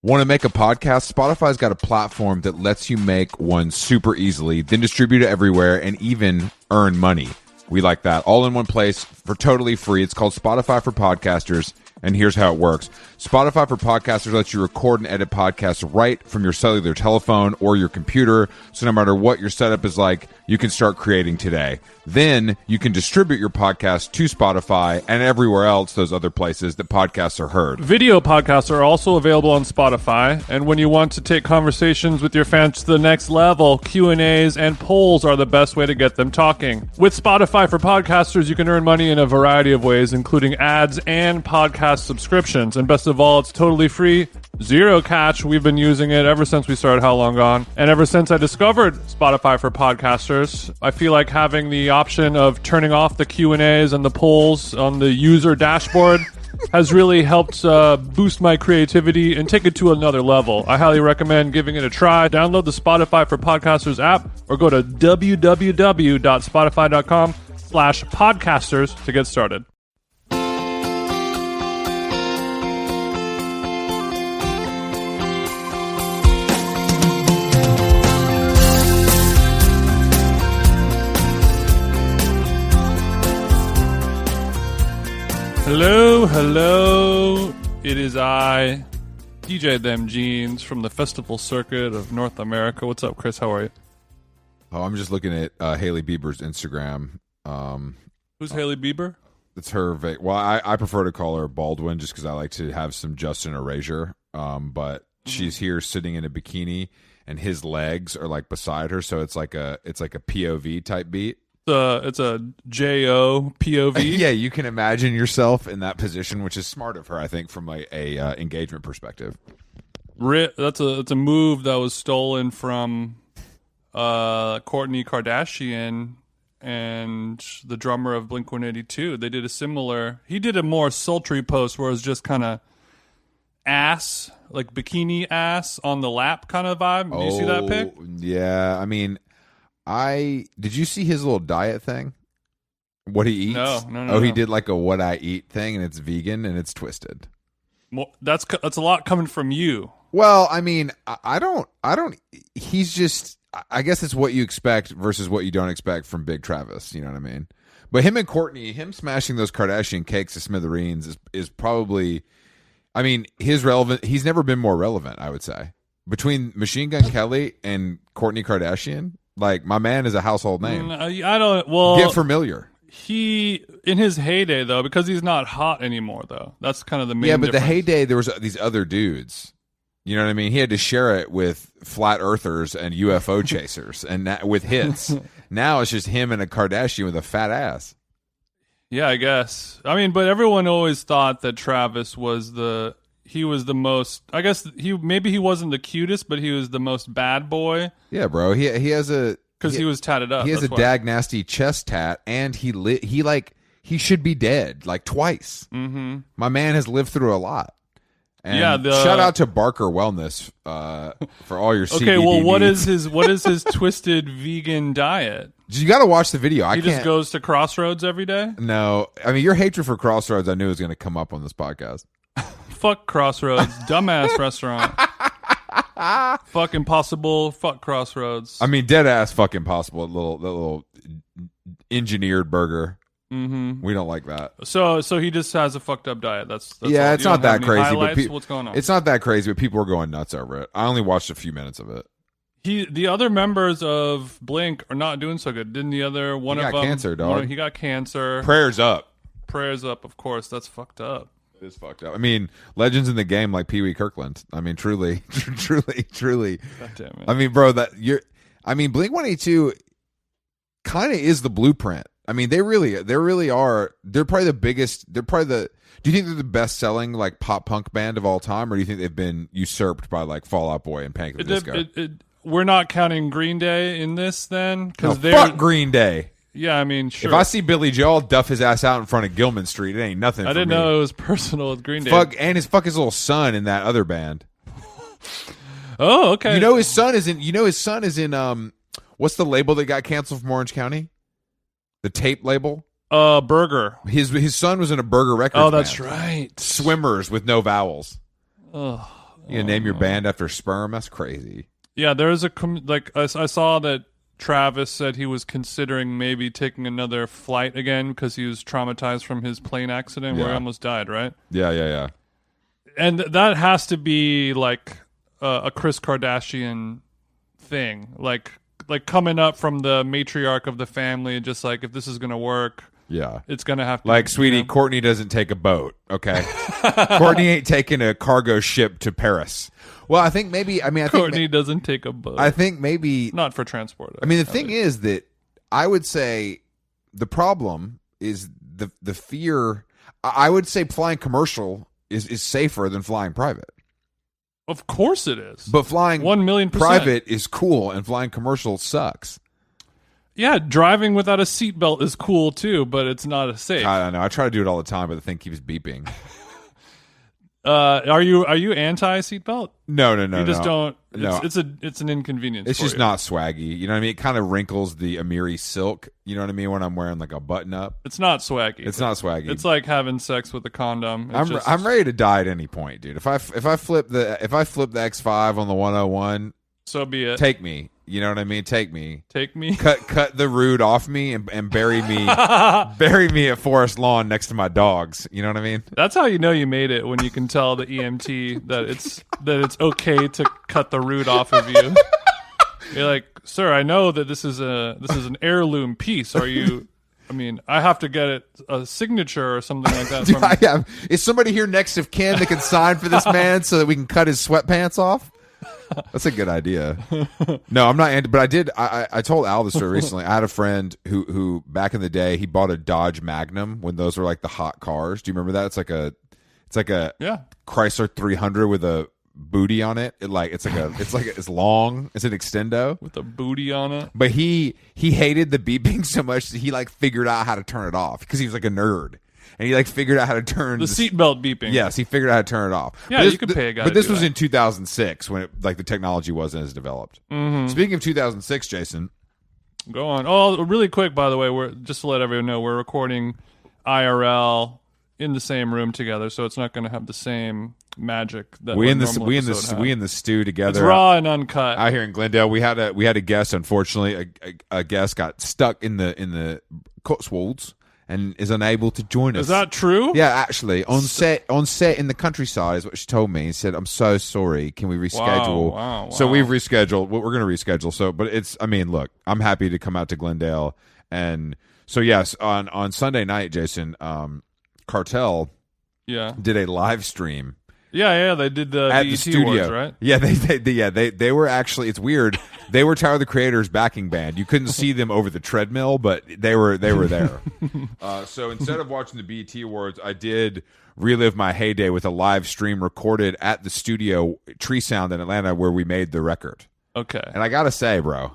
Want to make a podcast? Spotify's got a platform that lets you make one super easily, then distribute it everywhere, and even earn money. We like that. All in one place for totally free. It's called Spotify for Podcasters, and here's how it works. Spotify for Podcasters lets you record and edit podcasts right from your cellular telephone or your computer, so no matter what your setup is like, you can start creating today. Then you can distribute your podcast to Spotify and everywhere else, those other places that podcasts are heard. Video podcasts are also available on Spotify, and when you want to take conversations with your fans to the next level, Q&As and polls are the best way to get them talking. With Spotify for Podcasters, you can earn money in a variety of ways, including ads and podcast subscriptions. And best of all, it's totally free, zero catch. We've been using it ever since we started How Long Gone. And ever since I discovered Spotify for Podcasters, I feel like having the option of turning off the Q&As and the polls on the user dashboard has really helped boost my creativity and take it to another level. I highly recommend giving it a try. Download the Spotify for Podcasters app or go to www.spotify.com/podcasters to get started. Hello. It is I, DJ Them Jeans, from the festival circuit of North America. What's up, Chris? How are you? Oh, I'm just looking at Hailey Beiber's Instagram. Who's Hailey Beiber? It's her. Well, I prefer to call her Baldwin just because I like to have some Justin erasure. But she's here sitting in a bikini, and his legs are like beside her, so it's like a POV type beat. It's a J-O POV. Yeah, you can imagine yourself in that position, which is smart of her, I think, from a engagement perspective. That's a move that was stolen from Kourtney Kardashian and the drummer of Blink-182. They did a similar. He did a more sultry post where it was just kind of ass, like bikini ass on the lap kind of vibe. Do you see that pic? Yeah, I mean. Did you see his little diet thing? What he eats? No. He did like a what I eat thing, and it's vegan and it's twisted. That's a lot coming from you. Well, I mean, I don't. He's just. I guess it's what you expect versus what you don't expect from Big Travis. You know what I mean? But him and Kourtney, him smashing those Kardashian cakes to smithereens is probably. I mean, he's never been more relevant, I would say. Between Machine Gun Kelly and Kourtney Kardashian. Like, my man is a household name. Get familiar. He, in his heyday, though, because he's not hot anymore, though. That's kind of the main Yeah, but difference. the heyday, there was these other dudes. You know what I mean? He had to share it with flat earthers and UFO chasers and with hits. Now it's just him and a Kardashian with a fat ass. Yeah, I guess. I mean, but everyone always thought that Travis was the most, I guess he wasn't the cutest, but he was the most bad boy. Yeah, bro. He has a because he was tatted up. He has a dag nasty chest tat, and he should be dead like twice. Mm-hmm. My man has lived through a lot. And shout out to Barker Wellness for all your CBD Okay, well, needs. what is his twisted vegan diet? You got to watch the video. He just goes to Crossroads every day? No, I mean, your hatred for Crossroads, I knew was going to come up on this podcast. Fuck Crossroads, dumbass restaurant. Fuck Impossible, fuck Crossroads. I mean, dead ass fuck Impossible. That little engineered burger. Mm-hmm. We don't like that. So he just has a fucked up diet. That's yeah. all. It's not that crazy. But what's going on? It's not that crazy, but people are going nuts over it. I only watched a few minutes of it. The other members of Blink are not doing so good. Didn't the other one of them? He got cancer, dog. He got cancer. Prayers up. Prayers up. Of course, that's fucked up. It is fucked up. I mean, legends in the game like Pee Wee Kirkland. I mean, truly. God damn it. I mean, bro, Blink-182 kind of is the blueprint. I mean, they really are. They're probably the biggest. Do you think they're the best selling like pop punk band of all time, or do you think they've been usurped by like Fall Out Boy and Panic! At the Disco? We're not counting Green Day in this then, because fuck Green Day. Yeah, I mean, sure. If I see Billy Joe, I'll duff his ass out in front of Gilman Street. It ain't nothing. I didn't know it was personal with Green Day. And his little son in that other band. Oh, okay. You know his son is in. What's the label that got canceled from Orange County? The tape label. Burger. His son was in a Burger Records. Oh, that's band. right. Swimmers with no vowels. Oh, You can name your band after sperm. That's crazy. Yeah, there is I saw that Travis said he was considering maybe taking another flight again because he was traumatized from his plane accident where he almost died, right? Yeah. And that has to be like a Kris Kardashian thing, like coming up from the matriarch of the family, just like, if this is gonna work, it's gonna have to. Like, sweetie, Courtney doesn't take a boat. Okay, Courtney ain't taking a cargo ship to Paris. Well, I think maybe. I think Courtney doesn't take a boat. I think maybe not for transport. I mean, the thing is that I would say the problem is the fear. I would say flying commercial is safer than flying private. Of course it is. But flying 1,000,000% private is cool, and flying commercial sucks. Yeah, driving without a seatbelt is cool too, but it's not as safe. I don't know. I try to do it all the time, but the thing keeps beeping. Are you anti seatbelt? No. You just don't. No. It's an inconvenience. It's just you. not swaggy. You know what I mean? It kind of wrinkles the Amiri silk. You know what I mean? When I'm wearing like a button up, it's not swaggy. It's not swaggy. It's like having sex with a condom. I'm ready to die at any point, dude. If I flip the X5 on the 101, so be it. Take me. You know what I mean? Take me. Cut the Rhude off me and bury me at Forrest Lawn next to my dogs. You know what I mean? That's how you know you made it, when you can tell the EMT that it's okay to cut the Rhude off of you. You're like, sir, I know that this is an heirloom piece. Are you? I mean, I have to get a signature or something like that. Is somebody here next of kin that can sign for this man so that we can cut his sweatpants off? That's a good idea. No, I'm not. But I did. I told Al this story recently. I had a friend who back in the day, he bought a Dodge Magnum when those were like the hot cars. Do you remember that? It's like a Chrysler 300 with a booty on it. It's long. It's an extendo with a booty on it. But he hated the beeping so much that he like figured out how to turn it off because he was like a nerd. And he like figured out how to turn the seatbelt beeping. Yes, he figured out how to turn it off. Yeah, you could pay a guy. But this was in 2006 when the technology wasn't as developed. Mm-hmm. Speaking of 2006, Jason, go on. Oh, really quick, by the way, we're just to let everyone know, we're recording IRL in the same room together, so it's not going to have the same magic that we in the stew together. It's raw and uncut. Out here in Glendale, we had a guest. Unfortunately, a guest got stuck in the Cotswolds and is unable to join us. Is that true? Yeah, actually, on set in the countryside is what she told me. She said, "I'm so sorry. Can we reschedule?" Wow. So we've rescheduled. We're going to reschedule. So, but it's. I mean, look, I'm happy to come out to Glendale, and so yes, on Sunday night, Jason, Cartel, did a live stream. Yeah, they did the at BET the studio, Awards, right? Yeah, they were actually. It's weird. They were Tyler the Creator's backing band. You couldn't see them over the treadmill, but they were there. So instead of watching the BET Awards, I did relive my heyday with a live stream recorded at the studio Tree Sound in Atlanta, where we made the record. Okay, and I gotta say, bro,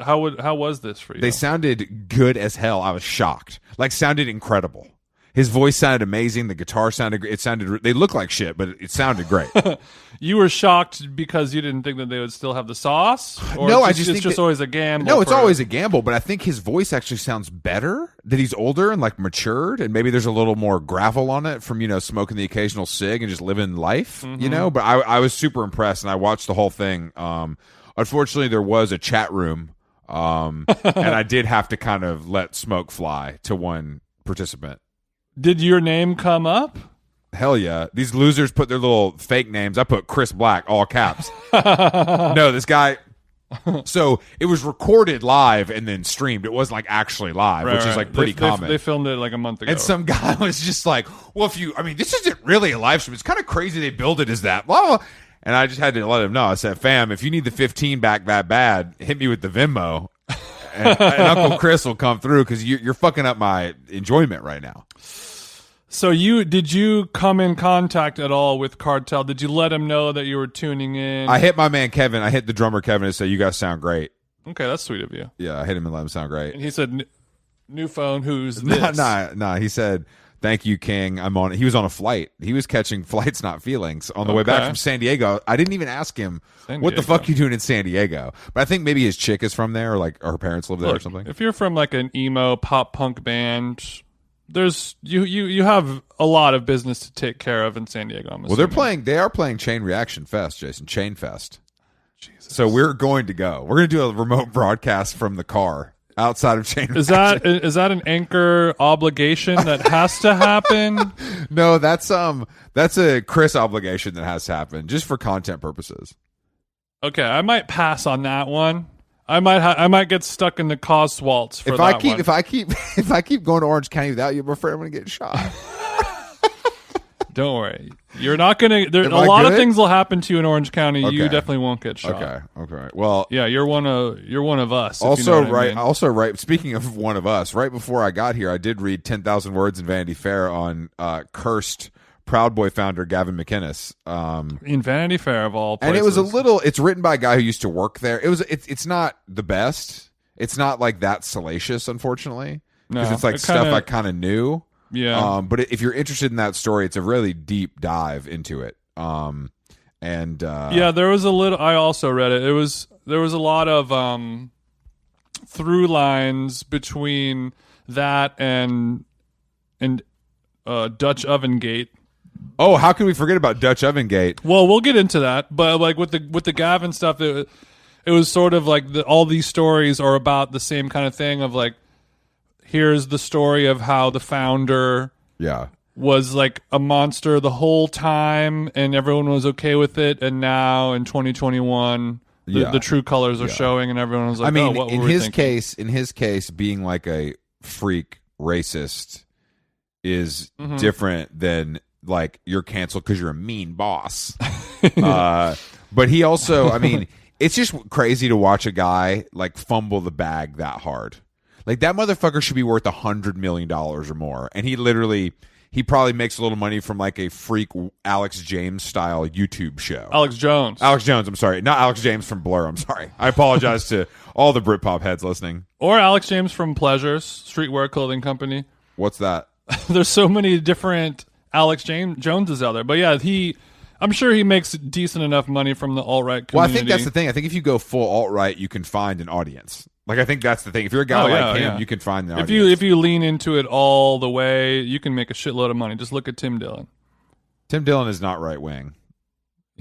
how was this for you? They sounded good as hell. I was shocked. Like, sounded incredible. His voice sounded amazing. The guitar sounded. They looked like shit, but it sounded great. You were shocked because you didn't think that they would still have the sauce? Or no, it's just always a gamble. No, it's always a gamble. But I think his voice actually sounds better. That he's older and like matured, and maybe there's a little more gravel on it from smoking the occasional cig and just living life. Mm-hmm. But I was super impressed, and I watched the whole thing. Unfortunately, there was a chat room, and I did have to kind of let smoke fly to one participant. Did your name come up? Hell yeah. These losers put their little fake names. I put Chris Black, all caps. No, this guy. So it was recorded live and then streamed. It wasn't like actually live, which is like pretty common. They filmed it like a month ago. And some guy was just like, well, this isn't really a live stream. It's kind of crazy they build it as that. Blah, blah. And I just had to let him know. I said, fam, if you need the 15 back that bad, hit me with the Venmo. and Uncle Chris will come through because you're fucking up my enjoyment right now. So did you come in contact at all with Cartel? Did you let him know that you were tuning in? I hit my man Kevin. I hit the drummer Kevin and said, "You guys sound great." Okay, that's sweet of you. Yeah, I hit him and let him sound great. And he said, "New phone, who's this?" Nah. He said, "Thank you, King. I'm on." He was on a flight. He was catching flights, not feelings, on the way back from San Diego. I didn't even ask him what the fuck you doing in San Diego. But I think maybe his chick is from there, or like her parents live there or something. If you're from like an emo pop punk band, there's you have a lot of business to take care of in San Diego. I'm Well, they are playing Chain Reaction Fest, Jason. Chain Fest. Jesus. So we're going to go. We're going to do a remote broadcast from the car outside of Chain Reaction. Is that an anchor obligation that has to happen? No, that's a Chris obligation that has to happen just for content purposes. Okay, I might pass on that one. I might get stuck in the Coswaltz for that one. If I keep going to Orange County without you, I'm afraid I'm going to get shot. Don't worry. You're not going to... A lot of things will happen to you in Orange County. Okay. You definitely won't get shot. Okay. Well... Yeah, you're one of us. Also, you know what I mean. Speaking of one of us, right before I got here, I did read 10,000 words in Vanity Fair on cursed Proud Boy founder Gavin McGinnes. In Vanity Fair, of all places. And it was it's written by a guy who used to work there. It's not the best. It's not like that salacious, unfortunately. Because it's like stuff I kind of knew. Yeah. But if you're interested in that story, it's a really deep dive into it. Yeah, there was a little. I also read it. There was a lot of through lines between that and Dutch Oven Gate. Oh, how can we forget about Dutch Oven Gate? Well, we'll get into that, but like with the Gavin stuff, it was sort of like all these stories are about the same kind of thing of like, here's the story of how the founder was like a monster the whole time and everyone was okay with it, and now in 2021 the true colors are showing and everyone was like, what in were we his thinking? In his case, being like a freak racist is different than like you're canceled because you're a mean boss. But he also, I mean, it's just crazy to watch a guy like fumble the bag that hard. Like that motherfucker should be worth $100 million or more, and he probably makes a little money from like a freak Alex James style YouTube show. Alex Jones. I'm sorry, not Alex James from Blur. I'm sorry. I apologize to all the Britpop heads listening. Or Alex James from Pleasures, streetwear clothing company. What's that? There's so many different Alex Joneses out there, but yeah, I'm sure he makes decent enough money from the alt-right community. Well, I think that's the thing. I think if you go full alt-right, you can find an audience. Like, I think that's the thing. If you're a guy like him, you can find the audience. If you lean into it all the way, you can make a shitload of money. Just look at Tim Dillon. Tim Dillon is not right-wing.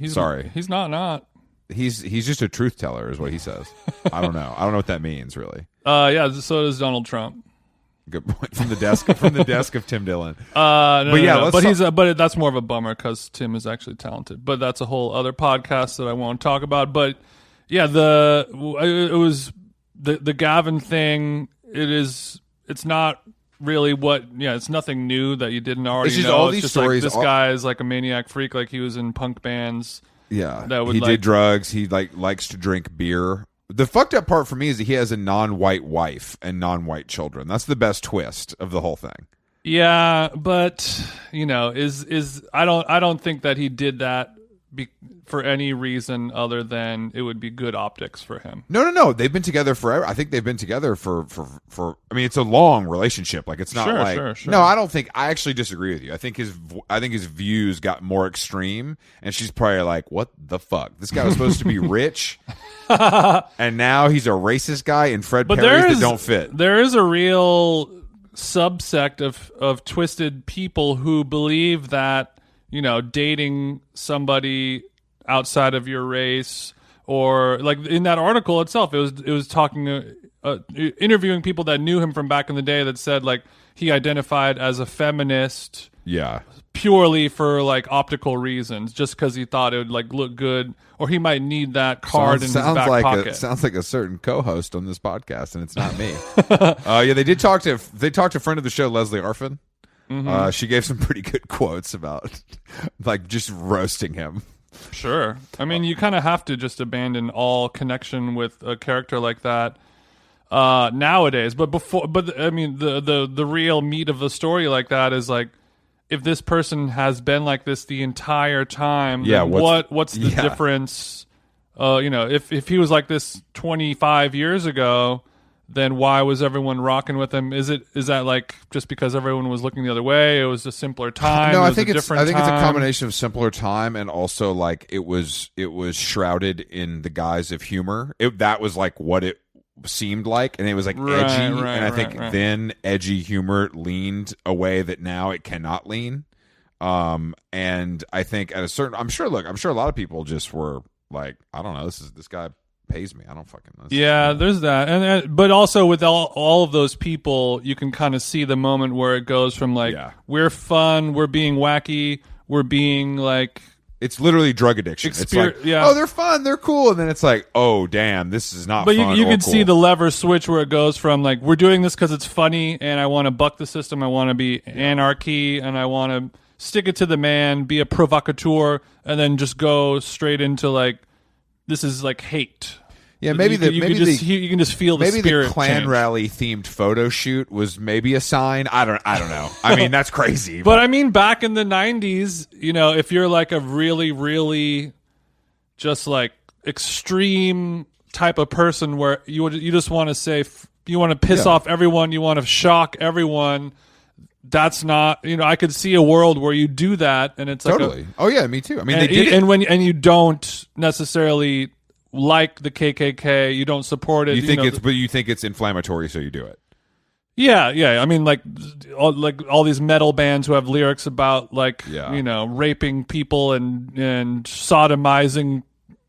Sorry. He's not. He's just a truth teller is what he says. I don't know. I don't know what that means, really. Yeah, so does Donald Trump. Good point. From the desk of Tim Dillon. But that's more of a bummer because Tim is actually talented. But that's a whole other podcast that I won't talk about. But yeah, it was the Gavin thing. It's not really it's nothing new that you didn't already it's just know. all these stories. Like, this guy is like a maniac freak. Like he was in punk bands. Yeah, he did drugs. He likes to drink beer. The fucked up part for me is that he has a non-white wife and non-white children. That's the best twist of the whole thing. Yeah, but I don't think that he did that for any reason other than it would be good optics for him. No. They've been together forever. I think they've been together for. I mean, it's a long relationship. Like it's not sure. No, I don't think. I actually disagree with you. I think his views got more extreme, and she's probably like, "What the fuck? This guy was supposed to be rich, and now he's a racist guy in Fred Perry's that don't fit." There is a real subsect of twisted people who believe that dating somebody outside of your race, or like in that article itself, it was talking interviewing people that knew him from back in the day that said like he identified as a feminist purely for like optical reasons, just because he thought it would like look good, or he might need that card in his back pocket. Sounds like a certain co-host on this podcast, and it's not me. They talked to a friend of the show, Leslie Arfin. Mm-hmm. She gave some pretty good quotes about like just roasting him. Sure. I mean, you kind of have to just abandon all connection with a character like that nowadays. But I mean, the real meat of the story like that is like, if this person has been like this the entire time, what's the difference? If he was like this 25 years ago, then why was everyone rocking with him? Is that like just because everyone was looking the other way? It was a simpler time. No, I think it's a combination of simpler time and also like it was shrouded in the guise of humor. That was like what it seemed like, and it was like edgy, and I think then edgy humor leaned a way that now it cannot lean. And I think at a certain, I'm sure a lot of people just were like, I don't know, this guy pays me, I don't fucking know. Yeah, there's that, and but also with all of those people, you can kind of see the moment where it goes from like, we're fun, we're being wacky, we're being like, it's literally drug addiction. It's like, oh, they're fun, they're cool, and then it's like, oh, damn, this is not. But fun you can cool. see the lever switch where it goes from like, we're doing this because it's funny, and I want to buck the system, I want to be anarchy, and I want to stick it to the man, be a provocateur, and then just go straight into like, this is like hate. Yeah, maybe you can just feel the spirit. Maybe the Klan change. rally themed photo shoot was maybe a sign. I don't know. I mean, that's crazy. But I mean, back in the 90s, you know, if you're like a really, really just like extreme type of person where you just want to say, you want to piss off everyone, you want to shock everyone. That's not, you know, I could see a world where you do that, and it's totally. Like oh yeah, me too. I mean, they did it, and you don't necessarily like the KKK, you don't support it. But you think it's inflammatory, so you do it. Yeah. I mean, like all these metal bands who have lyrics about like you know, raping people and sodomizing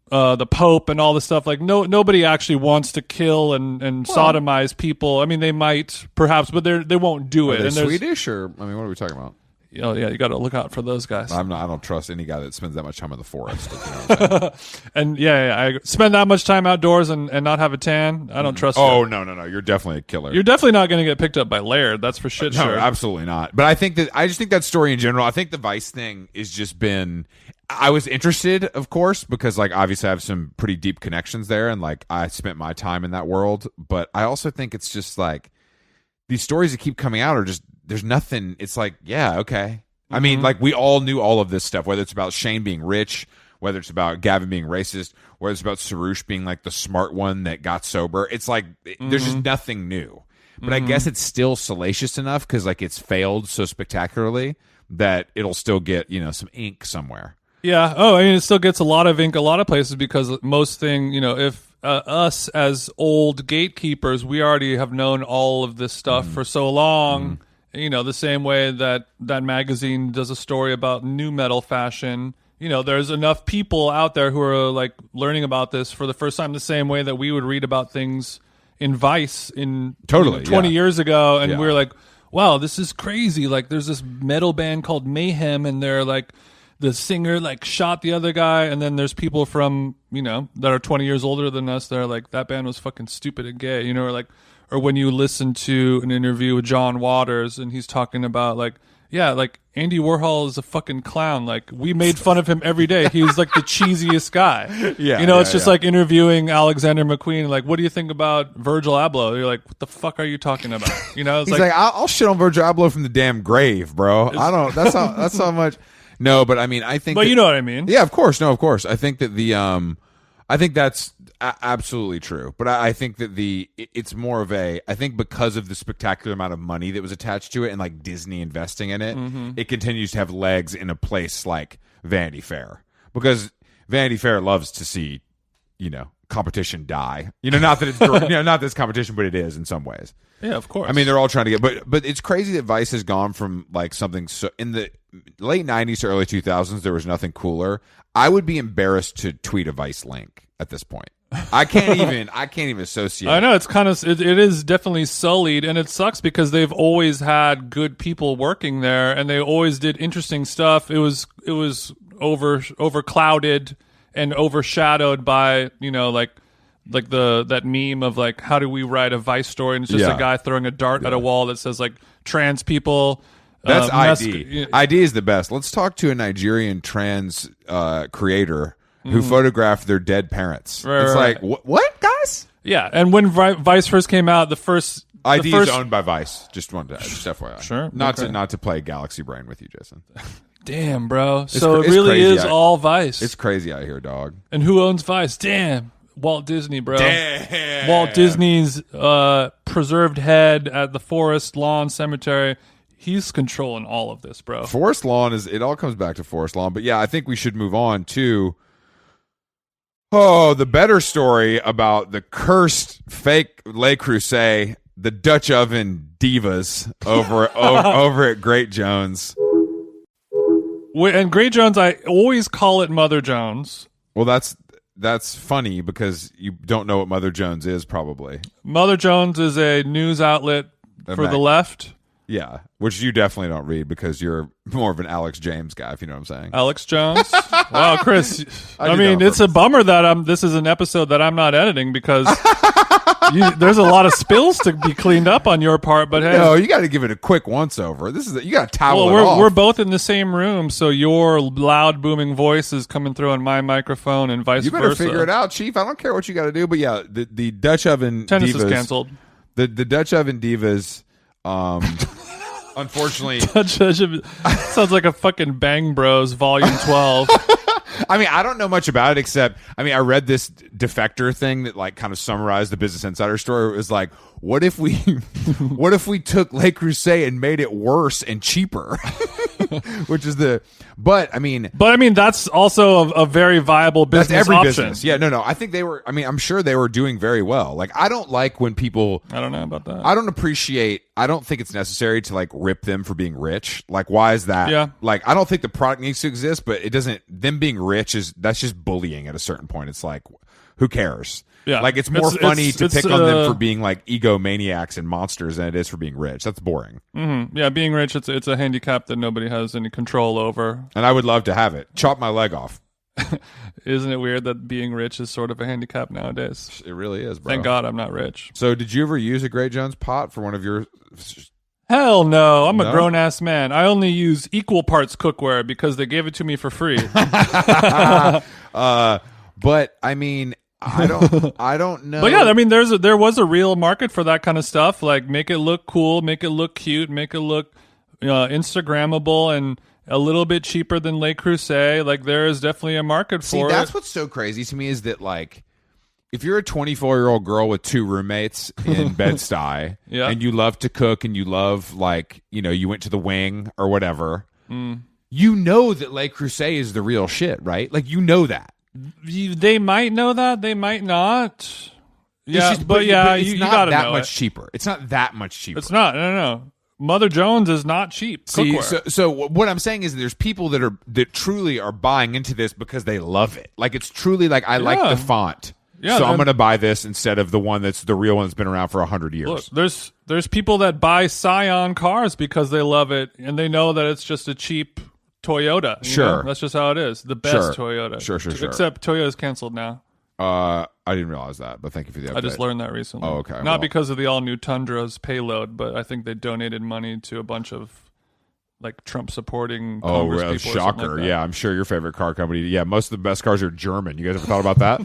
the Pope and all this stuff. Like nobody actually wants to kill and sodomize people. I mean, they might perhaps, but they won't do it. Are they and Swedish, or I mean, what are we talking about? Oh yeah, you got to look out for those guys. I don't trust any guy that spends that much time in the forest. You know what I'm and I spend that much time outdoors and not have a tan. I don't trust. Oh no, you're definitely a killer. You're definitely not going to get picked up by Laird. That's for shit. No, sure. absolutely not. But I just think that story in general. I think the Vice thing is just been. I was interested, of course, because like obviously I have some pretty deep connections there, and like I spent my time in that world. But I also think it's just like these stories that keep coming out are just. There's nothing. It's like, yeah, okay. I mean, like we all knew all of this stuff, whether it's about Shane being rich, whether it's about Gavin being racist, whether it's about Sarouche being like the smart one that got sober. It's like there's just nothing new. But I guess it's still salacious enough because like it's failed so spectacularly that it'll still get, you know, some ink somewhere. Yeah. Oh, I mean, it still gets a lot of ink a lot of places because most thing, you know, if us as old gatekeepers, we already have known all of this stuff for so long. You know, the same way that magazine does a story about new metal fashion. You know, there's enough people out there who are like learning about this for the first time, the same way that we would read about things in Vice in 20 years ago, and we were like, wow, this is crazy. Like, there's this metal band called Mayhem, and they're like, the singer like shot the other guy, and then there's people from, you know, that are 20 years older than us that are like, that band was fucking stupid and gay, you know, or like. Or when you listen to an interview with John Waters and he's talking about like, yeah, like Andy Warhol is a fucking clown. Like we made fun of him every day. He was like the cheesiest guy. Yeah, you know, it's just like interviewing Alexander McQueen. Like, what do you think about Virgil Abloh? You're like, what the fuck are you talking about? You know, it's he's like I'll shit on Virgil Abloh from the damn grave, bro. I don't. That's how much. No, but I mean, I think. But you know what I mean? Yeah, of course. No, of course. I think that I think that's absolutely true, but I think that it's more of I think because of the spectacular amount of money that was attached to it and like Disney investing in it, it continues to have legs in a place like Vanity Fair, because Vanity Fair loves to see, you know, competition die. You know, not that it's you know, not this competition, but it is in some ways. Yeah, of course. I mean, they're all trying to get, but it's crazy that Vice has gone from like something so in the late 90s to early 2000s, there was nothing cooler. I would be embarrassed to tweet a Vice link at this point. I can't even associate. I know it's kind of it is definitely sullied, and it sucks because they've always had good people working there, and they always did interesting stuff. It was overclouded and overshadowed by, you know, like that meme of like, how do we write a Vice story, and it's just a guy throwing a dart at a wall that says like trans people. That's ID. ID is the best. Let's talk to a Nigerian trans creator who photographed their dead parents. It's like, what, guys? Yeah, and when Vice first came out, the first ID is owned by Vice. Just FYI. Sure. Not to play Galaxy Brain with you, Jason. Damn, bro. So it really is all Vice. It's crazy out here, dog. And who owns Vice? Damn. Walt Disney, bro. Damn. Walt Disney's preserved head at the Forrest Lawn Cemetery. He's controlling all of this, bro. Forrest Lawn it all comes back to Forrest Lawn. But yeah, I think we should move on to Oh, the better story about the cursed fake Le Creuset, the Dutch Oven Divas over at Great Jones. And Great Jones, I always call it Mother Jones. Well, that's funny because you don't know what Mother Jones is, probably. Mother Jones is a news outlet for the left. Yeah, which you definitely don't read because you're more of an Alex James guy, if you know what I'm saying. Alex Jones? Wow, Chris. I mean, it's a bummer that this is an episode that I'm not editing because there's a lot of spills to be cleaned up on your part. But hey, no, you got to give it a quick once over. You got to towel it off. We're both in the same room, so your loud booming voice is coming through on my microphone and vice versa. You better figure it out, Chief. I don't care what you got to do, but yeah, the Dutch Oven Tennis Divas is canceled. The Dutch Oven Divas. Unfortunately, sounds like a fucking Bang Bros Volume 12. I mean, I don't know much about it except, I mean, I read this defector thing that like kind of summarized the Business Insider story. It was like, what if we took Le Creuset and made it worse and cheaper? Which is but I mean, that's also a very viable business that's every option. business. Yeah, no. I think I'm sure they were doing very well. Like, I don't like when people, I don't know about that. I don't think it's necessary to like rip them for being rich. Like, why is that? Yeah. Like, I don't think the product needs to exist, but them being rich that's just bullying at a certain point. It's like, who cares? Yeah. Like, it's more funny to pick on them for being like egomaniacs and monsters than it is for being rich. That's boring. Mm-hmm. Yeah, being rich, it's a handicap that nobody has any control over. And I would love to have it. Chop my leg off. Isn't it weird that being rich is sort of a handicap nowadays? It really is, bro. Thank God I'm not rich. So did you ever use a Great Jones pot for one of your... Hell no. I'm a grown-ass man. I only use equal parts cookware because they gave it to me for free. But, I mean... I don't know. But yeah, I mean, there was a real market for that kind of stuff. Like, make it look cool, make it look cute, make it look Instagrammable, and a little bit cheaper than Le Creuset. Like, there is definitely a market for it. See, that's what's so crazy to me is that, like, if you're a 24-year-old girl with 2 roommates in Bed-Stuy, yeah, and you love to cook and you love, like, you went to the wing or whatever, you know that Le Creuset is the real shit, right? Like, you know that. They might know that, they might not. Yeah, but you not gotta that know much it. cheaper. It's not that much cheaper. It's not. No. Mother Jones is not cheap. See, Cookware. so what I'm saying is there's people that truly are buying into this because they love it. Like, it's truly like, I like the font. Yeah, so I'm going to buy this instead of the one that's the real one that's been around for 100 years. Look, there's people that buy Scion cars because they love it and they know that it's just a cheap Toyota. Sure. That's just how it is. The best Toyota. Sure. Except Toyota's canceled now. I didn't realize that, but thank you for the update. I just learned that recently. Oh, okay. Not because of the all-new Tundra's payload, but I think they donated money to a bunch of like Trump-supporting Congress people. Shocker. Like, yeah, I'm sure your favorite car company. Yeah, most of the best cars are German. You guys ever thought about that?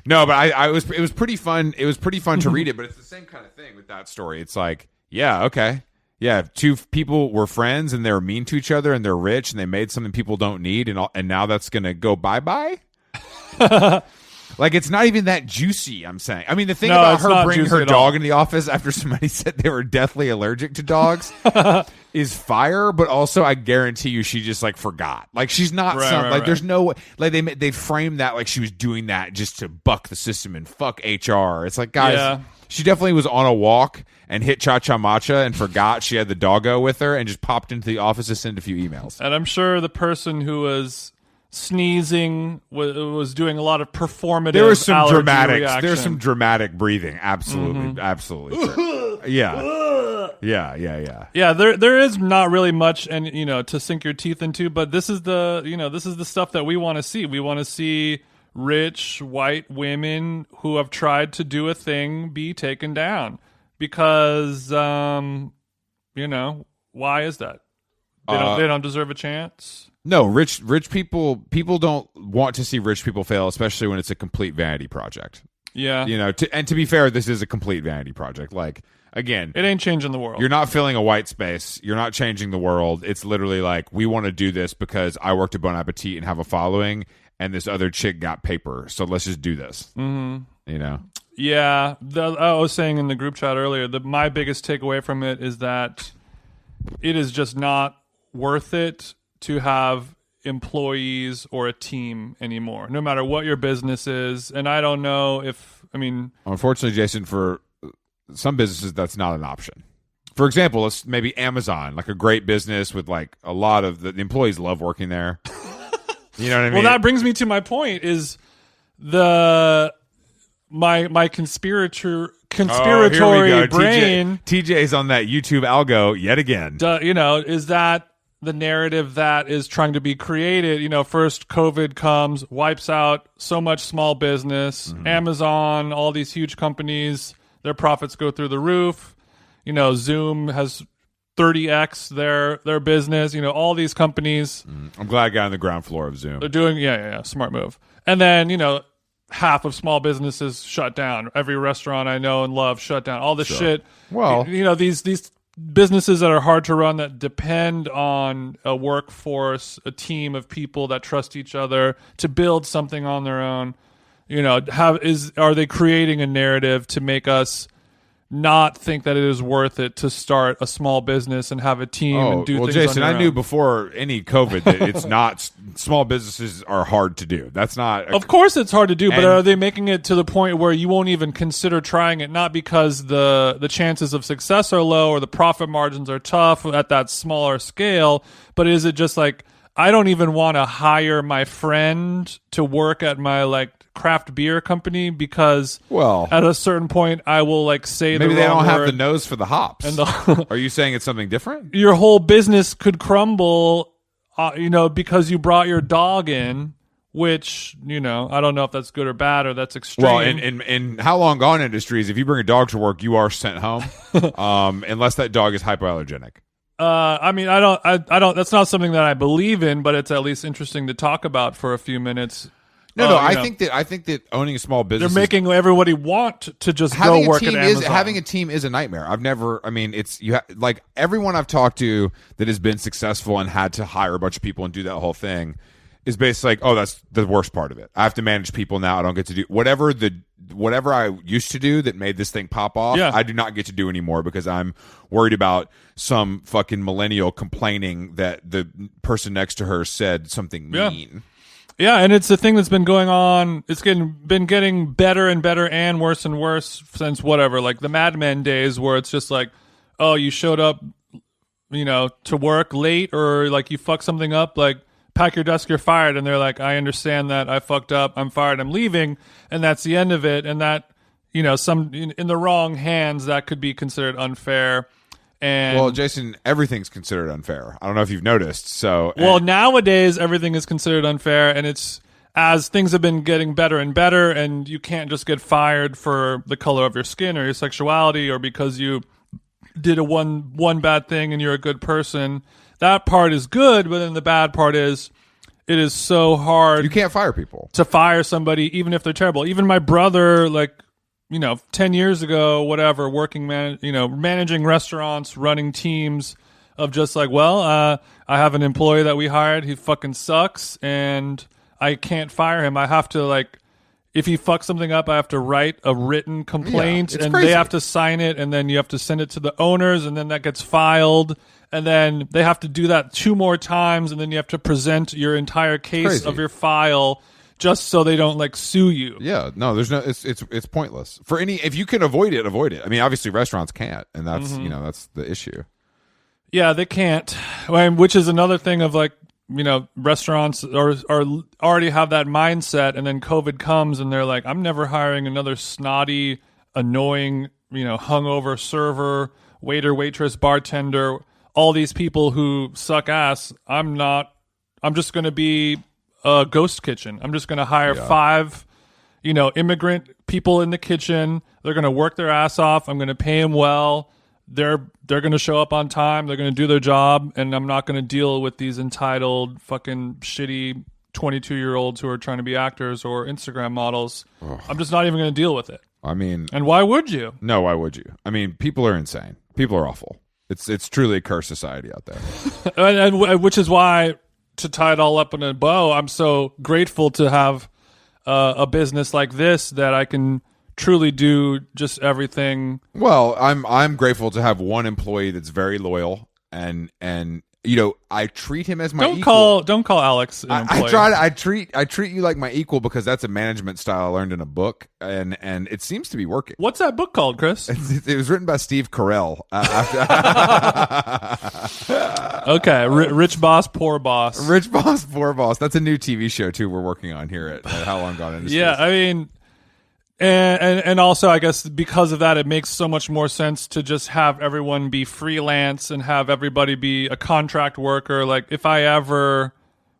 No, but it was pretty fun. It was pretty fun to read it, but it's the same kind of thing with that story. It's like, yeah, okay. Yeah, 2 people were friends and they were mean to each other and they're rich and they made something people don't need and now that's going to go bye-bye? Like, it's not even that juicy, I'm saying. I mean, the thing about her bringing her dog in the office after somebody said they were deathly allergic to dogs is fire, but also I guarantee you she just, like, forgot. Like, she's not there's no way. Like, they framed that like she was doing that just to buck the system and fuck HR. It's like, guys, she definitely was on a walk and hit Cha-Cha Matcha and forgot she had the doggo with her and just popped into the office to send a few emails. And I'm sure the person who was sneezing was doing a lot of performative. There was some dramatic. Reaction. There's some dramatic breathing. Absolutely, absolutely. Sure. Yeah. Yeah, there is not really much, and to sink your teeth into. But this is the stuff that we want to see. We want to see rich white women who have tried to do a thing be taken down because why is that? They don't deserve a chance. No, rich people don't want to see rich people fail, especially when it's a complete vanity project. Yeah. To be fair, this is a complete vanity project. Like, again, it ain't changing the world. You're not filling a white space. You're not changing the world. It's literally like, we want to do this because I worked at Bon Appetit and have a following, and this other chick got paper. So let's just do this. Mm-hmm. Yeah. I was saying in the group chat earlier that my biggest takeaway from it is that it is just not worth it to have employees or a team anymore, no matter what your business is. And I don't know if, I mean, unfortunately, Jason, for some businesses, that's not an option. For example, let's maybe Amazon, like a great business with like a lot of the employees love working there. You know what I mean? Well, that brings me to my point is my conspiratory brain. TJ's on that YouTube algo yet again. Is that the narrative that is trying to be created? First COVID comes, wipes out so much small business. Amazon, all these huge companies, their profits go through the roof. Zoom has 30x their business. All these companies. I'm glad I got on the ground floor of Zoom. They're doing smart move. And then half of small businesses shut down. Every restaurant I know and love shut down. All this shit. Well, these businesses that are hard to run, that depend on a workforce, a team of people that trust each other to build something on their own. Are they creating a narrative to make us not think that it is worth it to start a small business and have a team and do things Jason, on your I knew own? before any COVID that it's not, small businesses are hard to do. That's not. Of course it's hard to do, but are they making it to the point where you won't even consider trying it, not because the chances of success are low or the profit margins are tough at that smaller scale, but is it just like, I don't even want to hire my friend to work at my craft beer company because at a certain point I will say maybe the they wrong don't have word the nose for the hops. and Are you saying it's something different? your whole business could crumble, because you brought your dog in, which I don't know if that's good or bad or that's extreme. Well, in how long gone industries, if you bring a dog to work, you are sent home, unless that dog is hypoallergenic. I don't. That's not something that I believe in, but it's at least interesting to talk about for a few minutes. I think that owning a small business, they're making everybody want to just go work at Amazon. Having a team is a nightmare. Everyone I've talked to that has been successful and had to hire a bunch of people and do that whole thing is basically that's the worst part of it. I have to manage people now. I don't get to do whatever I used to do that made this thing pop off. Yeah. I do not get to do anymore because I'm worried about some fucking millennial complaining that the person next to her said something mean. Yeah, and it's a thing that's been going on. It's been getting better and better and worse since the Mad Men days, where it's just you showed up, to work late, or you fucked something up, pack your desk, you're fired. And they're like, I understand that I fucked up, I'm fired, I'm leaving. And that's the end of it. And that, some in the wrong hands, that could be considered unfair. And Jason, everything's considered unfair. I don't know if you've noticed. So, nowadays everything is considered unfair, and it's as things have been getting better and better, and you can't just get fired for the color of your skin or your sexuality or because you did one bad thing and you're a good person. That part is good, but then the bad part is it is so hard. You can't fire people. To fire somebody, even if they're terrible. Even my brother, 10 years ago, whatever, managing restaurants, running teams of just I have an employee that we hired. He fucking sucks and I can't fire him. I have to if he fucks something up, I have to write a written complaint and crazy. They have to sign it, and then you have to send it to the owners, and then that gets filed, and then they have to do that 2 more times, and then you have to present your entire case of your file just so they don't sue you. Yeah, no, there's no. It's pointless for any. If you can avoid it, avoid it. I mean, obviously restaurants can't, and that's that's the issue. Yeah, they can't. Which is another thing of restaurants are already have that mindset, and then COVID comes, and they're like, I'm never hiring another snotty, annoying, hungover server, waiter, waitress, bartender, all these people who suck ass. I'm just going to be a ghost kitchen. I'm just going to hire 5, immigrant people in the kitchen. They're going to work their ass off. I'm going to pay them well. They're going to show up on time. They're going to do their job, and I'm not going to deal with these entitled, fucking shitty 22-year-olds who are trying to be actors or Instagram models. Ugh. I'm just not even going to deal with it. I mean, and why would you? No, why would you? I mean, people are insane. People are awful. It's truly a cursed society out there. and which is why, to tie it all up in a bow, I'm so grateful to have a business like this that I can truly do just everything. Well, I'm grateful to have one employee that's very loyal and I treat him as my Don't equal. call Alex an employee. I treat you like my equal because that's a management style I learned in a book, and it seems to be working. What's that book called, Chris? It was written by Steve Carell. Okay, Rich Boss, Poor Boss. Rich Boss, Poor Boss. That's a new TV show too. We're working on here at How Long Gone Industries. Yeah, I mean. And also, I guess because of that, it makes so much more sense to just have everyone be freelance and have everybody be a contract worker. Like, if I ever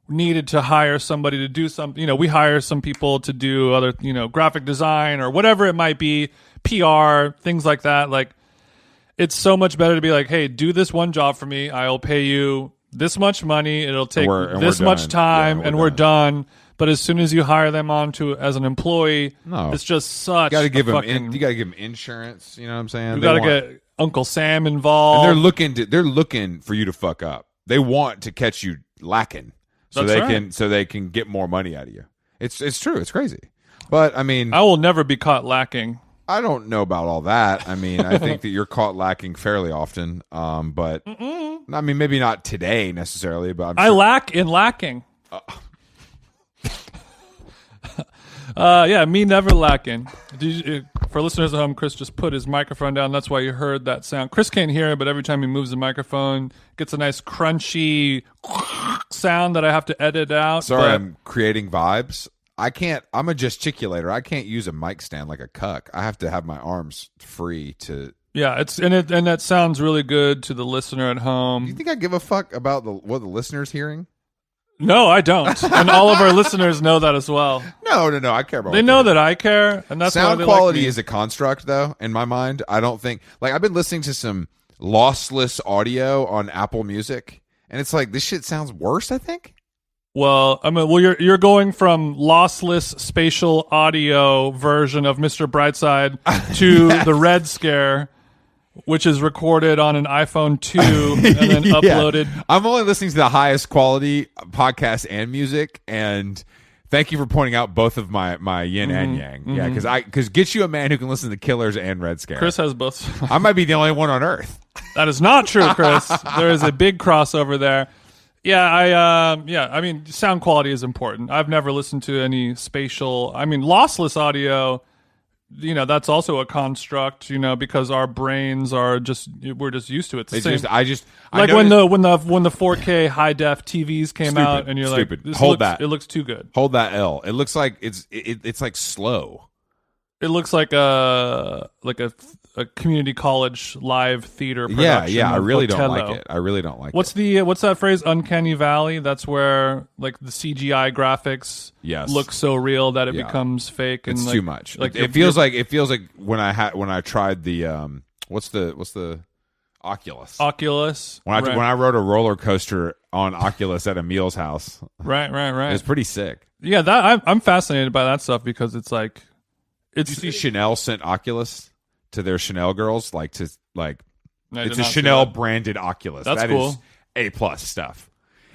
needed to hire somebody to do something, we hire some people to do other, graphic design or whatever it might be, PR, things like that. Like, it's so much better to be like, hey, do this one job for me. I'll pay you this much money. It'll take this much time, and we're done. But as soon as you hire them on as an employee, it's just such. You got to give them insurance. You know what I'm saying? You got to get Uncle Sam involved. And they're looking for you to fuck up. They want to catch you lacking, so they can get more money out of you. It's true. It's crazy. But I mean, I will never be caught lacking. I don't know about all that. I mean, I think that you're caught lacking fairly often. But I mean, maybe not today necessarily. But I lack in lacking. Me never lacking. For listeners at home, Chris just put his microphone down. That's why you heard that sound. Chris can't hear it, but every time he moves the microphone, it gets a nice crunchy sound that I have to edit out. Sorry, I'm creating vibes. I can't. I'm a gesticulator. I can't use a mic stand like a cuck. I have to have my arms free to. Yeah, and that sounds really good to the listener at home. Do you think I give a fuck about what the listener's hearing? No, I don't. And all of our listeners know that as well. No. I care about. They know that I care, and that's sound why they quality like me. Is a construct, though. In my mind, I don't think I've been listening to some lossless audio on Apple Music, and it's like this shit sounds worse. I think. Well, you're going from lossless spatial audio version of Mr. Brightside to yes. the Red Scare, which is recorded on an iPhone 2 and then uploaded. I'm only listening to the highest quality podcasts and music, and thank you for pointing out both of my yin and yang. Yeah, because get you a man who can listen to Killers and Red Scare. Chris has both. I might be the only one on earth. That is not true, Chris. There is a big crossover there. Yeah, I mean, sound quality is important. I've never listened to any spatial. I mean, lossless audio. That's also a construct, because our brains we're just used to it. It's the same. Like when the 4K high def TVs came out, and you're stupid. Like, it looks too good. Hold that L. It looks like it's like slow. It looks like a community college live theater production. Yeah. I really don't Otello. like it. What's that phrase? Uncanny Valley. That's where like the CGI graphics look so real that it becomes fake. And it's like, too much. Like it feels like when I tried the what's the Oculus. When I rode a roller coaster on Oculus at Emil's house. Right. It was pretty sick. Yeah, that I'm fascinated by that stuff because it's like Did you see Chanel sent Oculus to their Chanel girls, it's a Chanel branded Oculus. That's cool. Is A+ stuff.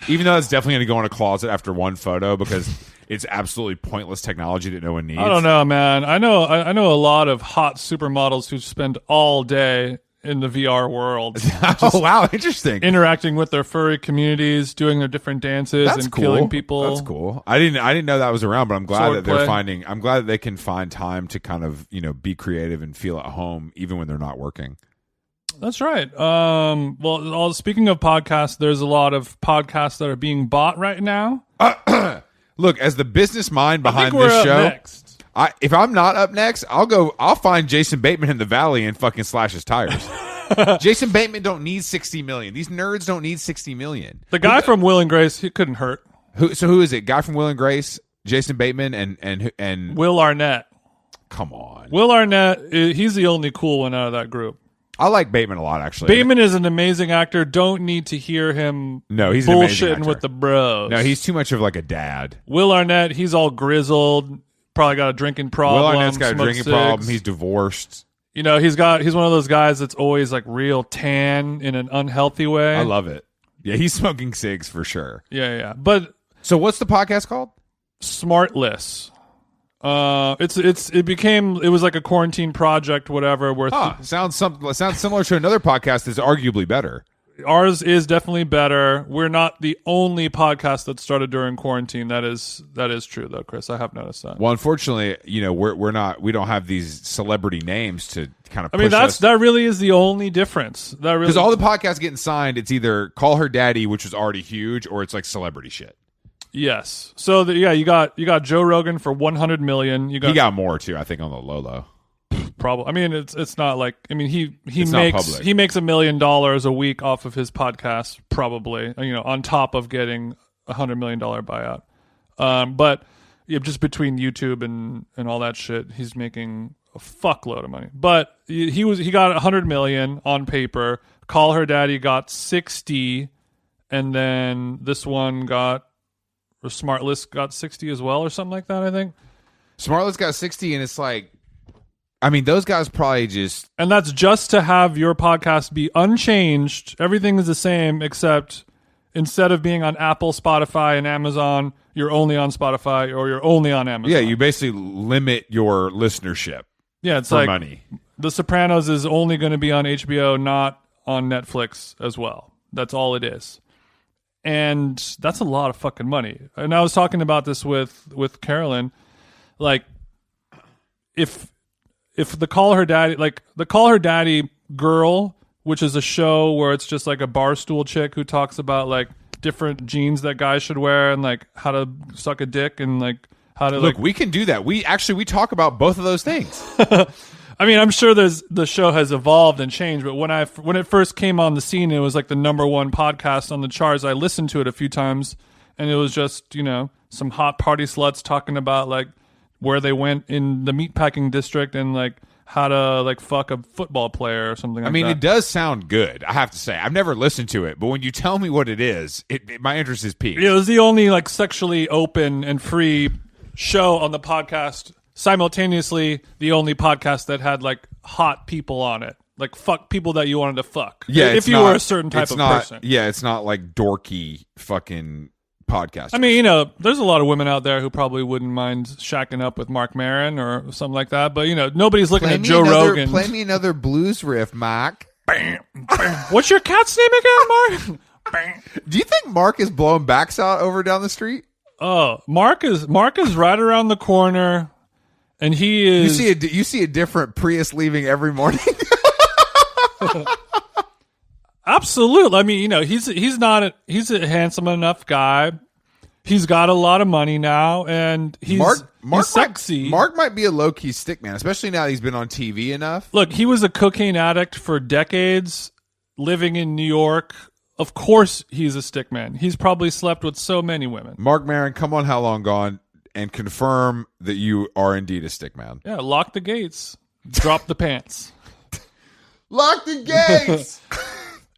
Even though it's definitely going to go in a closet after one photo because it's absolutely pointless technology that no one needs. I don't know, man. I know a lot of hot supermodels who spend all day in the VR world. Oh wow, interesting. Interacting with their furry communities, doing their different dances and killing people. That's cool. I didn't know that was around, but I'm glad I'm glad that they can find time to kind of, be creative and feel at home even when they're not working. That's right. Well, speaking of podcasts, there's a lot of podcasts that are being bought right now. Look, as the business mind behind this show, next. If I'm not up next, I'll find Jason Bateman in the valley and fucking slash his tires. Jason Bateman don't need 60 million. These nerds don't need 60 million. The guy from Will and Grace, he couldn't hurt. Who is it? Guy from Will and Grace, Jason Bateman, and Will Arnett. Come on. Will Arnett, he's the only cool one out of that group. I like Bateman a lot, actually. Bateman is an amazing actor. Don't need to hear him he's bullshitting with the bros. No, he's too much of like a dad. Will Arnett, he's all grizzled. Probably got a drinking problem. Will Arnett's got a drinking problem. He's divorced. He's one of those guys that's always like real tan in an unhealthy way. I love it. Yeah, he's smoking cigs for sure. Yeah. But so what's the podcast called? Smartless. It was like a quarantine project, whatever. Where sounds similar to another podcast that's arguably better. ours is definitely better. We're not the only podcast that started during quarantine. That is true, though, Chris. I have noticed that. Well, unfortunately, we don't have these celebrity names to kind of. I mean, that really is the only difference. Because all the podcasts getting signed, it's either Call Her Daddy, which was already huge, or it's like celebrity shit. Yes. So you got Joe Rogan for 100 million. He got more too, I think, on the low. Probably. I mean, it's not like. I mean, he makes $1 million a week off of his podcast, probably. On top of getting $100 million buyout. But just between YouTube and all that shit, he's making a fuckload of money. But he got 100 million on paper. Call Her Daddy got 60, and then this one Smartless got 60 as well, or something like that. I think Smartless got 60, and it's like. I mean, those guys probably just... And that's just to have your podcast be unchanged. Everything is the same, except instead of being on Apple, Spotify, and Amazon, you're only on Spotify or you're only on Amazon. Yeah, you basically limit your listenership. Yeah, it's for like money. The Sopranos is only going to be on HBO, not on Netflix as well. That's all it is. And that's a lot of fucking money. And I was talking about this with Carolyn. Like, if the Call Her Daddy Girl, which is a show where it's just like a barstool chick who talks about like different jeans that guys should wear and like how to suck a dick and like how to we can do that. We talk about both of those things. I mean, I'm sure the show has evolved and changed, but when it first came on the scene, it was like the #1 podcast on the charts. I listened to it a few times, and it was just some hot party sluts talking about like where they went in the meatpacking district and like how to like fuck a football player or something like that. I mean, it does sound good, I have to say. I've never listened to it, but when you tell me what it is, my interest is piqued. It was the only like sexually open and free show on the podcast, simultaneously the only podcast that had like hot people on it. Like fuck people that you wanted to fuck. Yeah, if you were a certain type of person. Yeah, it's not like dorky fucking podcast. I mean, there's a lot of women out there who probably wouldn't mind shacking up with Mark Maron or something like that. But nobody's looking at Joe Rogan. Play me another blues riff, Mark. What's your cat's name again, Mark? Do you think Mark is blowing backs out over down the street? Oh, Mark is right around the corner, and he is. You see a different Prius leaving every morning. Absolutely. I mean, he's a handsome enough guy. He's got a lot of money now, and he's sexy. Mark might be a low-key stick man, especially now that he's been on TV enough. Look, he was a cocaine addict for decades, living in New York. Of course he's a stick man. He's probably slept with so many women. Mark Maron, come on How Long Gone and confirm that you are indeed a stick man. Yeah, lock the gates. Drop the pants. Lock the gates!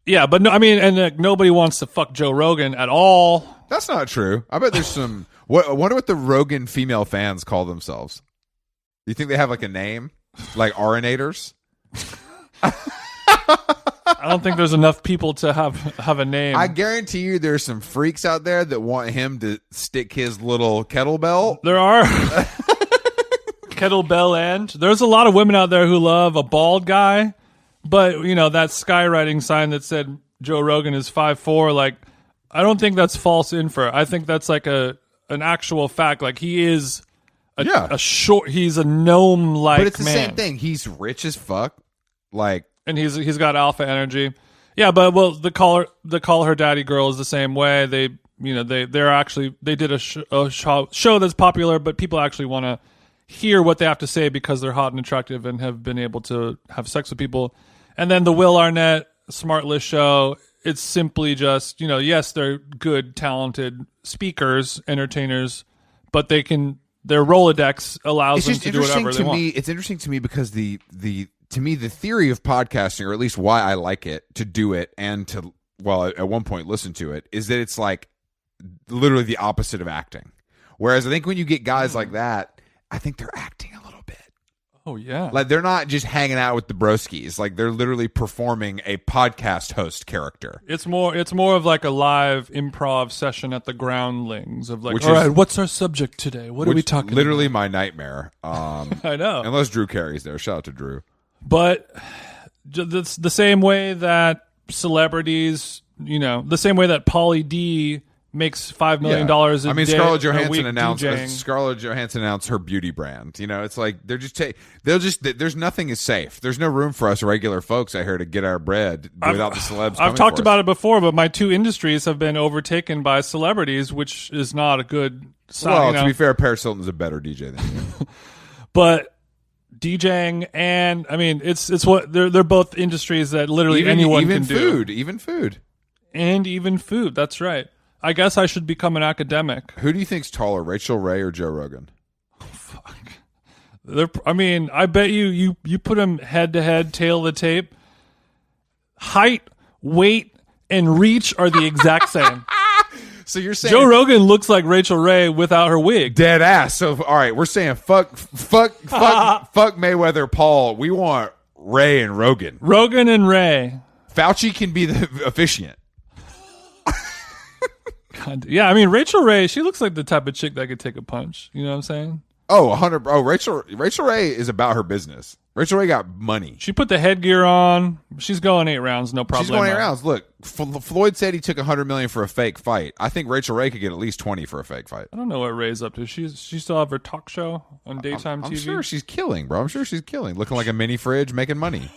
Yeah, but no, I mean, and nobody wants to fuck Joe Rogan at all. That's not true. I bet there's some. I wonder what the Rogan female fans call themselves. Do you think they have like a name, like Arenators? I don't think there's enough people to have a name. I guarantee you, there's some freaks out there that want him to stick his little kettlebell. There are kettlebell end. There's a lot of women out there who love a bald guy. But, that skywriting sign that said Joe Rogan is 5'4", like, I don't think that's false info. I think that's like an actual fact. Like, he is he's a gnome-like man. But it's the same thing. He's rich as fuck. Like, and he's got alpha energy. Yeah, but the Call Her Daddy Girl is the same way. They did a show that's popular, but people actually want to hear what they have to say because they're hot and attractive and have been able to have sex with people. And then the Will Arnett Smartless show, it's simply just, yes, they're good, talented speakers, entertainers, but their Rolodex allows them to do whatever they want. It's interesting to me because the theory of podcasting, or at least why I like it, to do it and to, at one point listen to it, is that it's like literally the opposite of acting. Whereas I think when you get guys like that, I think they're acting a little bit. Oh, yeah. Like, they're not just hanging out with the broskies. Like, they're literally performing a podcast host character. It's more of like a live improv session at the Groundlings of like, all right, what's our subject today? What are we talking literally about? My nightmare. I know. Unless Drew Carey's there. Shout out to Drew. But it's the same way that celebrities, the same way that Pauly D makes $5 million a day. Scarlett Johansson announced her beauty brand. It's like there's nothing is safe. There's no room for us regular folks out here to get our bread without the celebs. I've talked about it before, but my two industries have been overtaken by celebrities, which is not a good sign. Well, to be fair, Paris Hilton's a better DJ than you. But DJing and it's what they're both industries that literally anyone can do. Even food. That's right. I guess I should become an academic. Who do you think's taller, Rachel Ray or Joe Rogan? Oh, fuck. I bet you put them head to head, tail to tape. Height, weight, and reach are the exact same. So you're saying Joe Rogan looks like Rachel Ray without her wig. Dead ass. So all right, we're saying fuck Mayweather, Paul. We want Ray and Rogan. Rogan and Ray. Fauci can be the officiant. God, yeah, Rachel Ray, she looks like the type of chick that could take a punch. You know what I'm saying? Oh, 100. Oh, Rachel Ray is about her business. Rachel Ray got money. She put the headgear on. She's going 8 rounds, no problem. She's going 8 rounds. Look, Floyd said he took $100 million for a fake fight. I think Rachel Ray could get at least 20 for a fake fight. I don't know what Ray's up to. She still have her talk show on daytime TV. I'm sure she's killing, bro. I'm sure she's killing. Looking like a mini fridge, making money.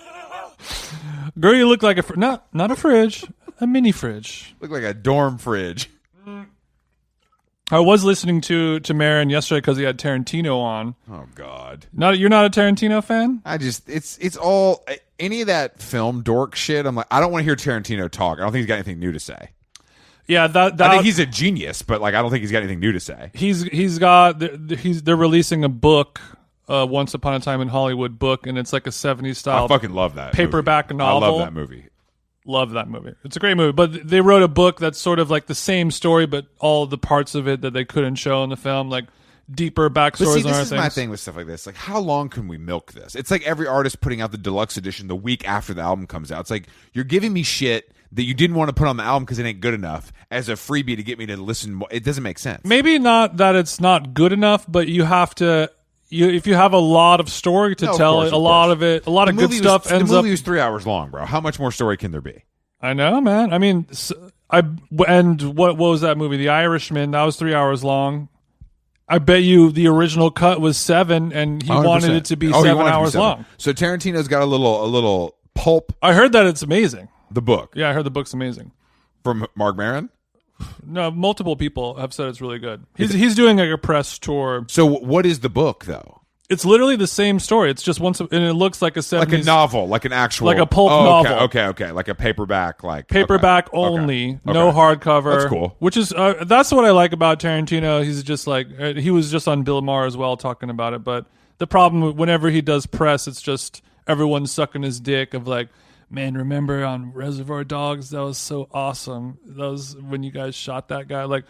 Girl, you look like not a fridge, a mini fridge. Look like a dorm fridge. I was listening to Maron yesterday because he had Tarantino on. Oh God! You're not a Tarantino fan? It's all any of that film dork shit. I'm like, I don't want to hear Tarantino talk. I don't think he's got anything new to say. Yeah, I think he's a genius, but I don't think he's got anything new to say. They're releasing a book, Once Upon a Time in Hollywood book, and it's like a 70s style. I fucking love that paperback movie. novel. I love that movie. Love that movie. It's a great movie. But they wrote a book that's sort of like the same story, but all the parts of it that they couldn't show in the film, like deeper backstories. This is my thing with stuff like this. Like, how long can we milk this? It's like every artist putting out the deluxe edition the week after the album comes out. It's like you're giving me shit that you didn't want to put on the album because it ain't good enough as a freebie to get me to listen more. It doesn't make sense. Maybe not that it's not good enough, but you have to... if you have a lot of story to tell, a lot of good stuff ends up... The movie was 3 hours long, bro. How much more story can there be? I know, man. What was that movie? The Irishman. That was 3 hours long. I bet you the original cut was 7, and he 100%. Wanted it to be 7 hours long. So Tarantino's got a little pulp. I heard that it's amazing. The book. Yeah, I heard the book's amazing. From Mark Maron? No, multiple people have said it's really good. He's doing like a press tour. So what is the book, though? It's literally the same story. It's just and it looks like a 70s... Like a novel, like an actual... Like a pulp novel. Okay. Like a paperback, only, no hardcover. That's cool. Which is, that's what I like about Tarantino. He's just like, he was just on Bill Maher as well talking about it. But the problem, whenever he does press, it's just everyone sucking his dick of like, man, remember on Reservoir Dogs? That was so awesome. That was when you guys shot that guy. Like,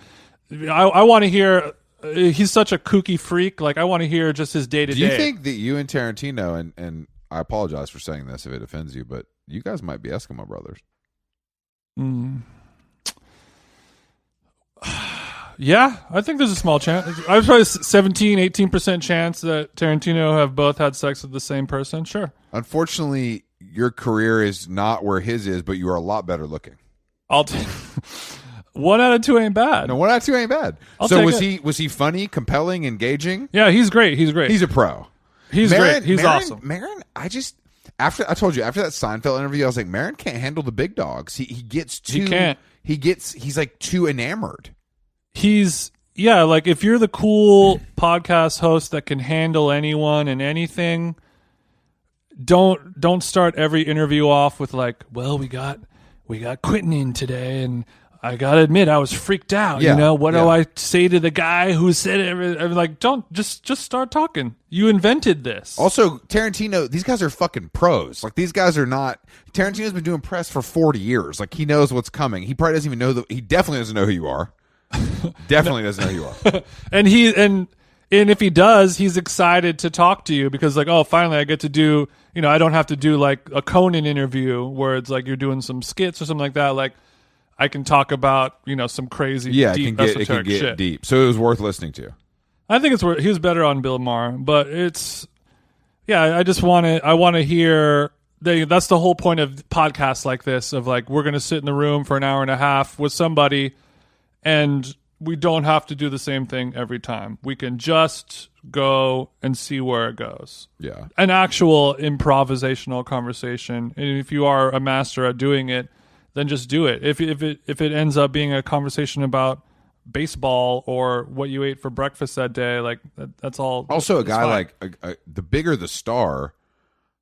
I want to hear... He's such a kooky freak. Like, I want to hear just his day-to-day. Do you think that you and Tarantino, and I apologize for saying this if it offends you, but you guys might be Eskimo brothers? Yeah, I think there's a small chance. I was probably 17, 18% chance that Tarantino have both had sex with the same person. Sure. Unfortunately, your career is not where his is, but you are a lot better looking. I'll take... 1 out of 2 ain't bad. No, 1 out of 2 ain't bad. So was he funny, compelling, engaging? Yeah, he's great. He's a pro. He's great. He's awesome. Maron, after that Seinfeld interview, I was like, Maron can't handle the big dogs. He gets too... He can't. He's like too enamored. Like if you're the cool podcast host that can handle anyone and anything, don't start every interview off with like, well, we got Quentin in today and I gotta admit, I was freaked out. Yeah, what do I say to the guy who said it? I'm like, don't just start talking. You invented this. Also, Tarantino, these guys are fucking pros. Like, these guys are not. Tarantino's been doing press for 40 years. Like, he knows what's coming. He probably doesn't even know he definitely doesn't know who you are. Definitely doesn't know who you are. and if he does, he's excited to talk to you because like, oh, finally I get to do. I don't have to do like a Conan interview where it's like you're doing some skits or something like that. Like. I can talk about, some crazy deep it can get shit. deep. So it was worth listening to. I think it's worth. He was better on Bill Maher, but it's I want to hear that's the whole point of podcasts like this, of like, we're going to sit in the room for an hour and a half with somebody, and we don't have to do the same thing every time. We can just go and see where it goes. Yeah. An actual improvisational conversation. And if you are a master at doing it, then just do it. If it ends up being a conversation about baseball or what you ate for breakfast that day, like that's all. Also, a guy like the bigger the star,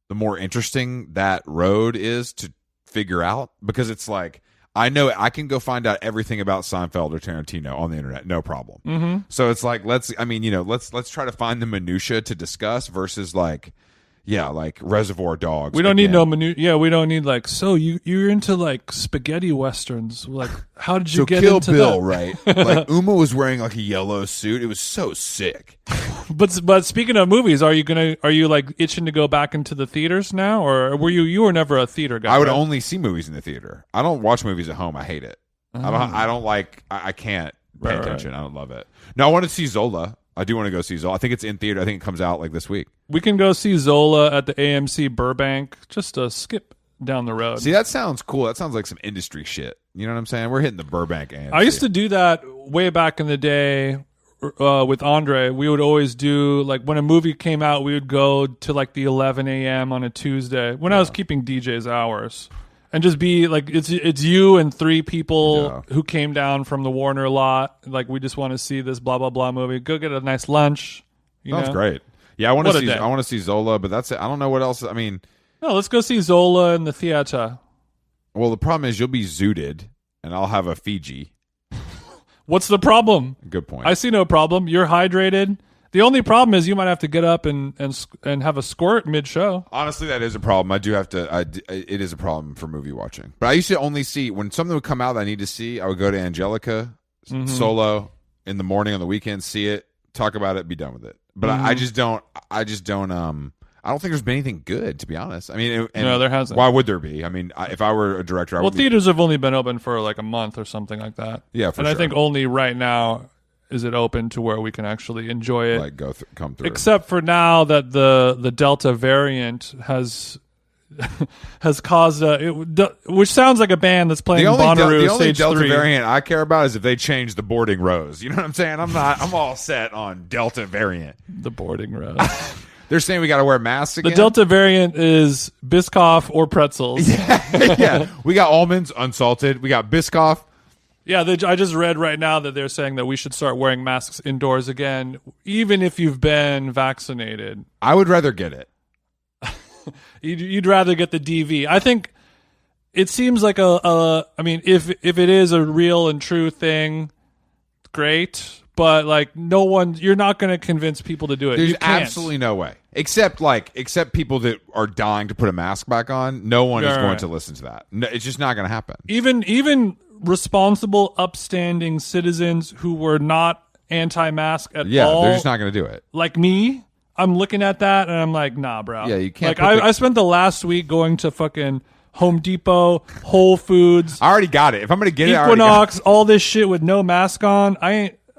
the more interesting that road is to figure out, because it's like, I know I can go find out everything about Seinfeld or Tarantino on the internet, no problem. Mm-hmm. So it's like, let's try to find the minutia to discuss versus like Reservoir Dogs. We don't need no minutia. Yeah, we don't need like, so you're into like spaghetti westerns. Like, how did you get Kill into Bill, that? right? Like Uma was wearing like a yellow suit. It was so sick. But speaking of movies, are you like itching to go back into the theaters now, or you were never a theater guy? I would right? only see movies in the theater. I don't watch movies at home. I hate it. I can't pay attention. Right. I don't love it. No, I want to see Zola. I do want to go see Zola. I think it's in theater. I think it comes out like this week. We can go see Zola at the AMC Burbank. Just a skip down the road. See, that sounds cool. That sounds like some industry shit. You know what I'm saying? We're hitting the Burbank AMC. I used to do that way back in the day with Andre. We would always do, like, when a movie came out, we would go to like the 11 a.m. on a Tuesday when I was keeping DJ's hours. And just be like, it's you and 3 people who came down from the Warner lot. Like, we just want to see this blah blah blah movie. Go get a nice lunch. Sounds great. Yeah, I want to see Zola, but that's it. I don't know what else. I mean, no, let's go see Zola in the theater. Well, the problem is you'll be zooted, and I'll have a Fiji. What's the problem? Good point. I see no problem. You're hydrated. The only problem is you might have to get up and have a squirt mid-show. Honestly, that is a problem. I do have to. It is a problem for movie watching. But I used to only see when something would come out that I need to see. I would go to Angelica solo in the morning on the weekend, see it, talk about it, be done with it. But I just don't. I don't think there's been anything good, to be honest. I mean, no, there hasn't. Why would there be? I mean, if I were a director, theaters have only been open for like a month or something like that. Yeah, and sure. I think only right now is it open to where we can actually enjoy it, like come through. Except for now that the Delta variant has caused which sounds like a band that's playing Bonnaroo The only Stage Delta 3. variant I care about is if they change the boarding rows. You know what I'm saying? I'm all set on Delta variant. The boarding rows. They're saying we got to wear masks again. The Delta variant is Biscoff or pretzels. Yeah. We got almonds, unsalted. We got Biscoff. Yeah, I just read right now that they're saying that we should start wearing masks indoors again, even if you've been vaccinated. I would rather get it. You'd rather get the DV. I think it seems like I mean, if it is a real and true thing, great. But like, you're not going to convince people to do it. There's absolutely no way. Except people that are dying to put a mask back on. No one is going to listen to that. No, it's just not going to happen. Even responsible, upstanding citizens who were not anti-mask at all. Yeah, they're just not going to do it. Like me, I'm looking at that and I'm like, nah, bro. Yeah, you can't. Like, I spent the last week going to fucking Home Depot, Whole Foods. I already got it. If I'm going to get Equinox, all this shit with no mask on.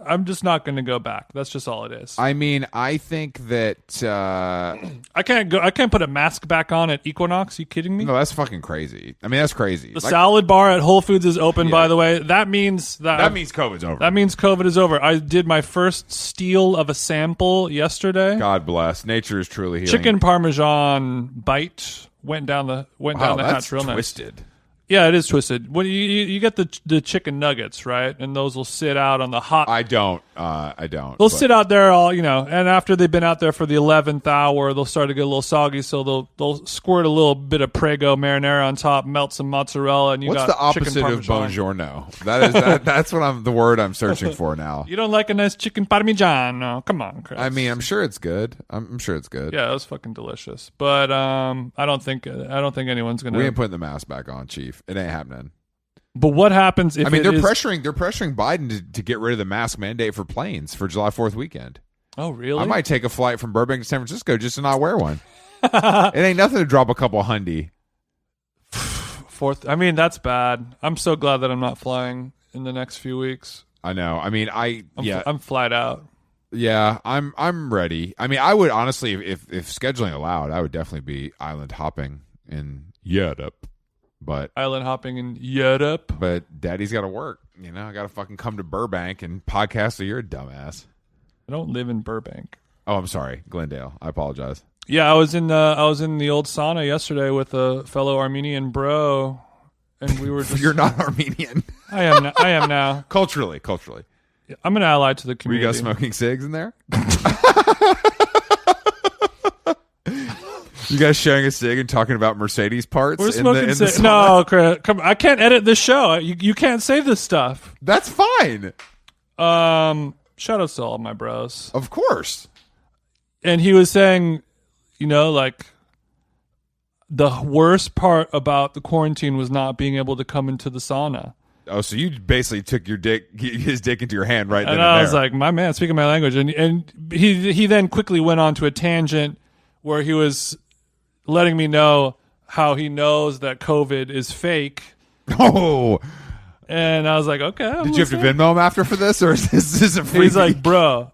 I'm just not going to go back. That's just all it is. I mean, I think that I can't put a mask back on at Equinox. You kidding me? No, that's fucking crazy. I mean, that's crazy. The salad bar at Whole Foods is open, by the way. That means COVID's over. That means COVID is over. I did my first steal of a sample yesterday. God bless. Nature is truly healing. Chicken Parmesan bite went down the hatch real nice. Twisted. Yeah, it is twisted. When you get the chicken nuggets, right? And those will sit out on the hot. I don't. They'll sit out there all, and after they've been out there for the 11th hour, they'll start to get a little soggy. So they'll squirt a little bit of Prego marinara on top, melt some mozzarella, and what's the opposite of buongiorno? That's what the word I'm searching for now. You don't like a nice chicken parmigiano? Come on, Chris. I mean, I'm sure it's good. I'm sure it's good. Yeah, it was fucking delicious. But I don't think anyone's gonna. We ain't putting the mask back on, Chief. It ain't happening. But what happens if they're pressuring Biden to get rid of the mask mandate for planes for July 4th weekend. Oh, really? I might take a flight from Burbank to San Francisco just to not wear one. It ain't nothing to drop a couple hundy. That's bad. I'm so glad that I'm not flying in the next few weeks. I know. I mean, I'm flat out. Yeah, I'm ready. I mean, I would honestly, if scheduling allowed, I would definitely be island hopping in Europe. But island hopping in Europe. But daddy's got to work. You know, I got to fucking come to Burbank and podcast, so you're a dumbass. I don't live in Burbank. Oh, I'm sorry. Glendale. I apologize. Yeah, I was in the old sauna yesterday with a fellow Armenian bro, and we were just... You're not Armenian. I am now. Culturally. I'm an ally to the community. Were you guys smoking cigs in there? You guys sharing a cig and talking about Mercedes parts? We're smoking cigs. No, Chris, come on, I can't edit this show. You can't say this stuff. That's fine. Shout out to all my bros. Of course. And he was saying, you know, like, the worst part about the quarantine was not being able to come into the sauna. Oh, so you basically took his dick into your hand right then and I was like, my man, speaking my language. And he then quickly went on to a tangent where he was letting me know how he knows that COVID is fake. Oh. And I was like, okay. Did you have to Venmo him after for this, or is this a free? He's like, bro,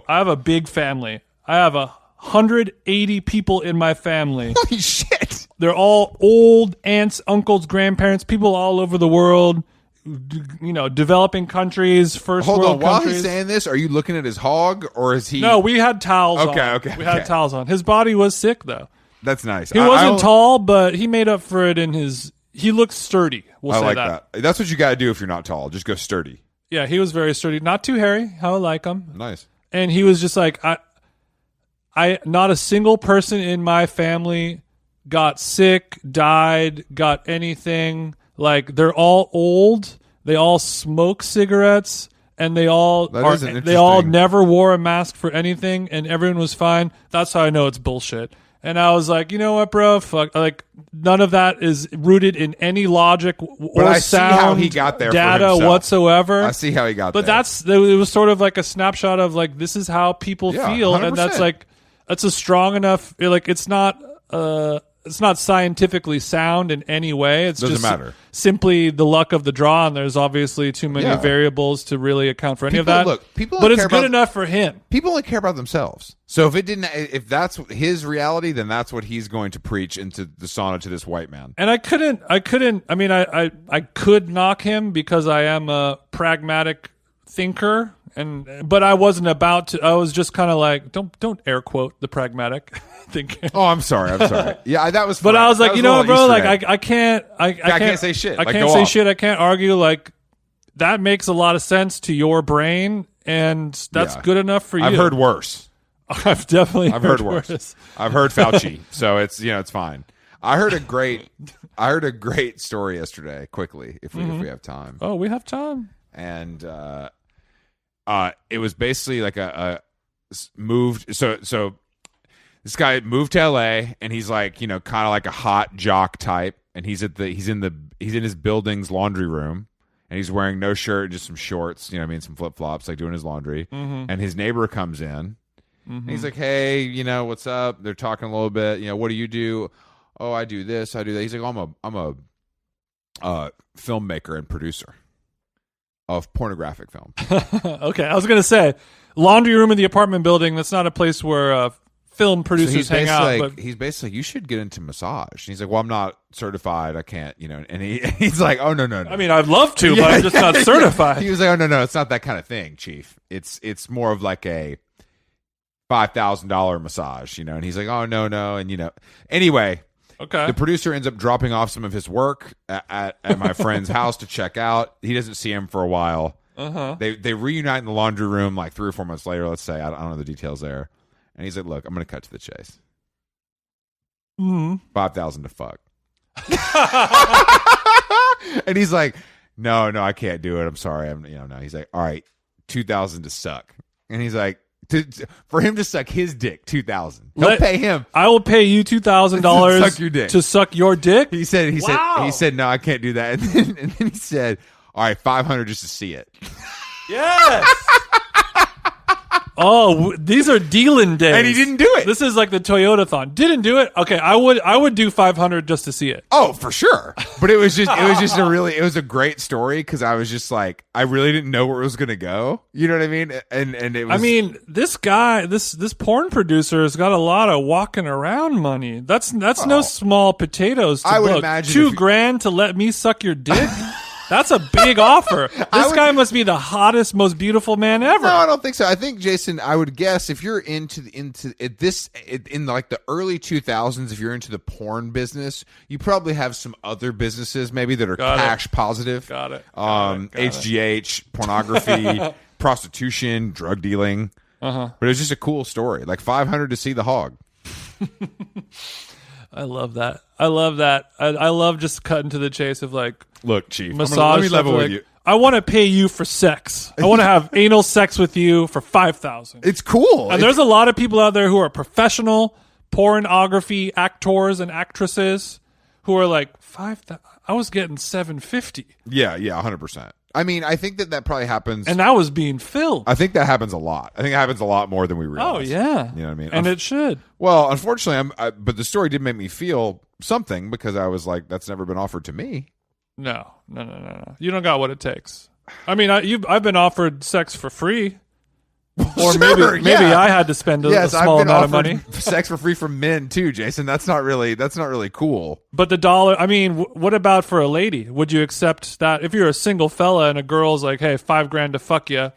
I have a big family. I have 180 people in my family. Holy shit. They're all old aunts, uncles, grandparents, people all over the world, you know, developing countries, first world countries. Hold on, while he's saying this, are you looking at his hog, or is he... No, we had towels on. Okay. We had towels on. His body was sick, though. That's nice. He wasn't tall, but he made up for it in his... He looked sturdy, we'll say that. That's what you got to do if you're not tall. Just go sturdy. Yeah, he was very sturdy. Not too hairy, how I like him. Nice. And he was just like, I not a single person in my family got sick, died, got anything. Like, they're all old. They all smoke cigarettes, and they all never wore a mask for anything, and everyone was fine. That's how I know it's bullshit. And I was like, you know what, bro? Fuck. Like, none of that is rooted in any logic or sound, how he got there data whatsoever. I see how he got there. But it was sort of like a snapshot of, like, this is how people feel, 100%. and that's like, that's a strong enough. Like, it's not scientifically sound in any way. It doesn't matter. Simply the luck of the draw, and there's obviously too many variables to really account for any of that. But it's good enough for him. People only care about themselves. So if that's his reality, then that's what he's going to preach into the sauna to this white man. And I couldn't. I mean, I could knock him because I am a pragmatic thinker. But I wasn't about to. I was just kind of like, don't air quote the pragmatic thinking. Oh, I'm sorry. Yeah, that was. But I was like, you know what, bro? Like, I can't say shit. I can't say shit. I can't argue. Like, that makes a lot of sense to your brain, and that's good enough for you. I've heard worse. I've definitely heard worse. I've heard Fauci, so it's fine. I heard a great story yesterday. Quickly, if we have time. Oh, we have time. And it was basically like a moved. So this guy moved to LA, and he's like, kind of like a hot jock type, and he's in his building's laundry room, and he's wearing no shirt, just some shorts, some flip flops, like doing his laundry. Mm-hmm. And his neighbor comes in, and he's like, hey, what's up? They're talking a little bit. What do you do? Oh, I do this, I do that. He's like, oh, I'm a filmmaker and producer of pornographic film. Okay, I was gonna say laundry room in the apartment building. That's not a place where film producers hang out. But he's basically like, you should get into massage. And he's like, well, I'm not certified. I can't, And he's like, oh no. I mean, I'd love to, but I'm just not certified. He was like, oh no, it's not that kind of thing, Chief. It's more of like a $5,000 massage, And he's like, oh no, and anyway. Okay. The producer ends up dropping off some of his work at my friend's house to check out. He doesn't see him for a while. Uh-huh. They reunite in the laundry room like 3 or 4 months later, let's say. I don't know the details there. And he's like, look, I'm going to cut to the chase. Mm-hmm. $5,000 to fuck. And he's like, no, I can't do it. I'm sorry. No. He's like, all right, $2,000 to suck. And he's like, for him to suck his dick, $2,000. He'll pay him. I will pay you $2,000 to suck your dick. He said, no, I can't do that. And then he said, all right, $500 just to see it. Yes. These are dealing days. And he didn't do it. This is like the Toyota-thon. Didn't do it? Okay, I would do 500 just to see it. Oh, for sure. But it was just it was a great story because I was just like, I really didn't know where it was going to go. You know what I mean? And it was. I mean, this guy, this porn producer has got a lot of walking around money. That's no small potatoes to I would book. imagine $2,000 to let me suck your dick? That's a big offer. This guy must be the hottest, most beautiful man ever. No, I don't think so. I think, Jason, I would guess if you're in like the early 2000s, if you're into the porn business, you probably have some other businesses maybe that are cash positive. Got it. HGH, pornography, prostitution, drug dealing. But it was just a cool story. Like 500 to see the hog. I love that. I love just cutting to the chase of like, look, Chief, massage. let me level with you. I want to pay you for sex. I want to have anal sex with you for $5,000. It's cool. And there's a lot of people out there who are professional pornography actors and actresses who are like $5,000. I was getting $750. Yeah, 100%. I mean, I think that probably happens. And that was being filled. I think that happens a lot. I think it happens a lot more than we realize. Oh, yeah. You know what I mean? And it should. Well, unfortunately, but the story did make me feel something because I was like, that's never been offered to me. No. You don't got what it takes. I mean, I've been offered sex for free. Or sure, maybe I had to spend a small amount of money. Sex for free from men too, Jason. That's not really cool. But the dollar, I mean, what about for a lady? Would you accept that if you're a single fella and a girl's like, "Hey, $5,000 to fuck you"?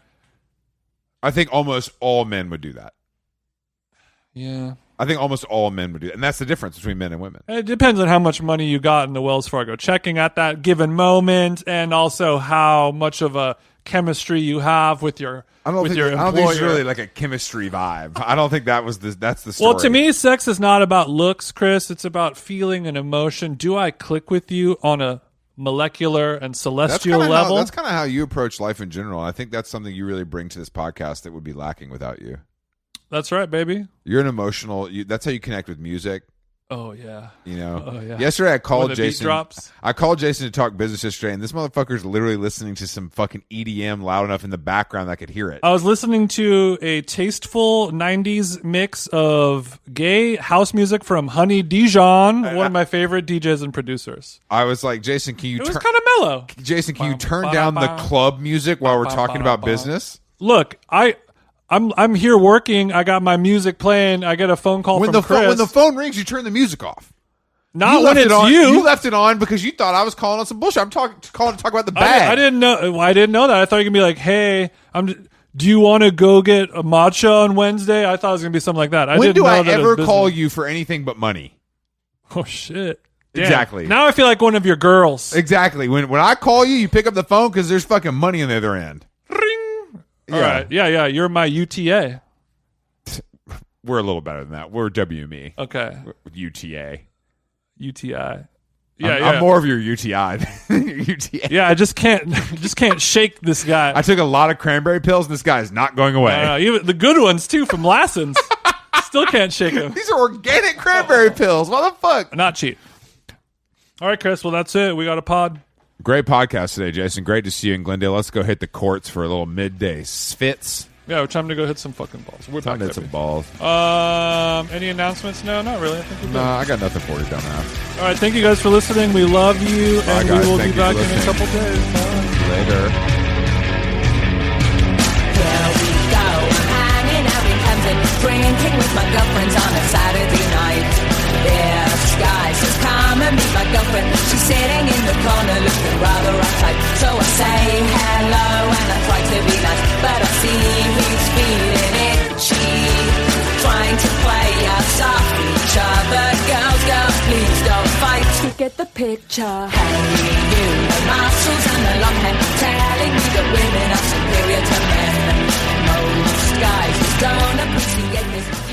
I think almost all men would do that. Yeah. I think almost all men would do that. And that's the difference between men and women. It depends on how much money you got in the Wells Fargo checking at that given moment and also how much of a chemistry you have with your employer. I don't think it's really like a chemistry vibe. I don't think that's the story. Well, to me, sex is not about looks, Chris. It's about feeling and emotion. Do I click with you on a molecular and celestial level? That's kind of how you approach life in general. I think that's something you really bring to this podcast that would be lacking without you. That's right, baby. You're an emotional. That's how you connect with music. Oh yeah. You know. Oh yeah. Yesterday I called Jason. Beat drops. I called Jason to talk business yesterday, and this motherfucker's literally listening to some fucking EDM loud enough in the background that I could hear it. I was listening to a tasteful '90s mix of gay house music from Honey Dijon, one of my favorite DJs and producers. I was like, Jason, can you? It was kind of mellow. Jason, can you turn down the club music while we're talking about business? Look, I'm here working. I got my music playing. I get a phone call from Chris. When the phone rings, you turn the music off. Not when it's you. You left it on because you thought I was calling on some bullshit. I'm calling to talk about the bag. I didn't know. I didn't know that. I thought you were gonna be like, "Hey, do you want to go get a matcha on Wednesday?" I thought it was gonna be something like that. When do I ever call you for anything but money? Oh shit! Damn. Exactly. Now I feel like one of your girls. Exactly. When I call you, you pick up the phone because there's fucking money on the other end. Ring. All right. Yeah. You're my UTA. We're a little better than that. We're WME. Okay. UTA. UTI. I'm more of your UTI than your UTA. Yeah, I just can't shake this guy. I took a lot of cranberry pills, and this guy's not going away. Even the good ones too from Lassen's. Still can't shake him. These are organic cranberry pills. What the fuck? Not cheap. All right, Chris. Well, that's it. We got a pod. Great podcast today, Jason. Great to see you in Glendale. Let's go hit the courts for a little midday spits. Yeah, we're time to go hit some fucking balls. We're time to hit some balls. Any announcements? No, not really. I think we're good. I got nothing for you, dumbass. All right, thank you guys for listening. We love you, and we will be back in a couple days. Bye. Later. Here we go, hanging out in Camden, drinking with my girlfriends on a Saturday night. This guy says, come and meet my girlfriend. She's sitting in the corner looking rather uptight. So I say hello and I try to be nice, but I see he's feeling itchy, trying to play us off each other. Girls, please don't fight. You get the picture. Hey, you, the muscles and the long hair, telling me that women are superior to men. Most guys don't appreciate this.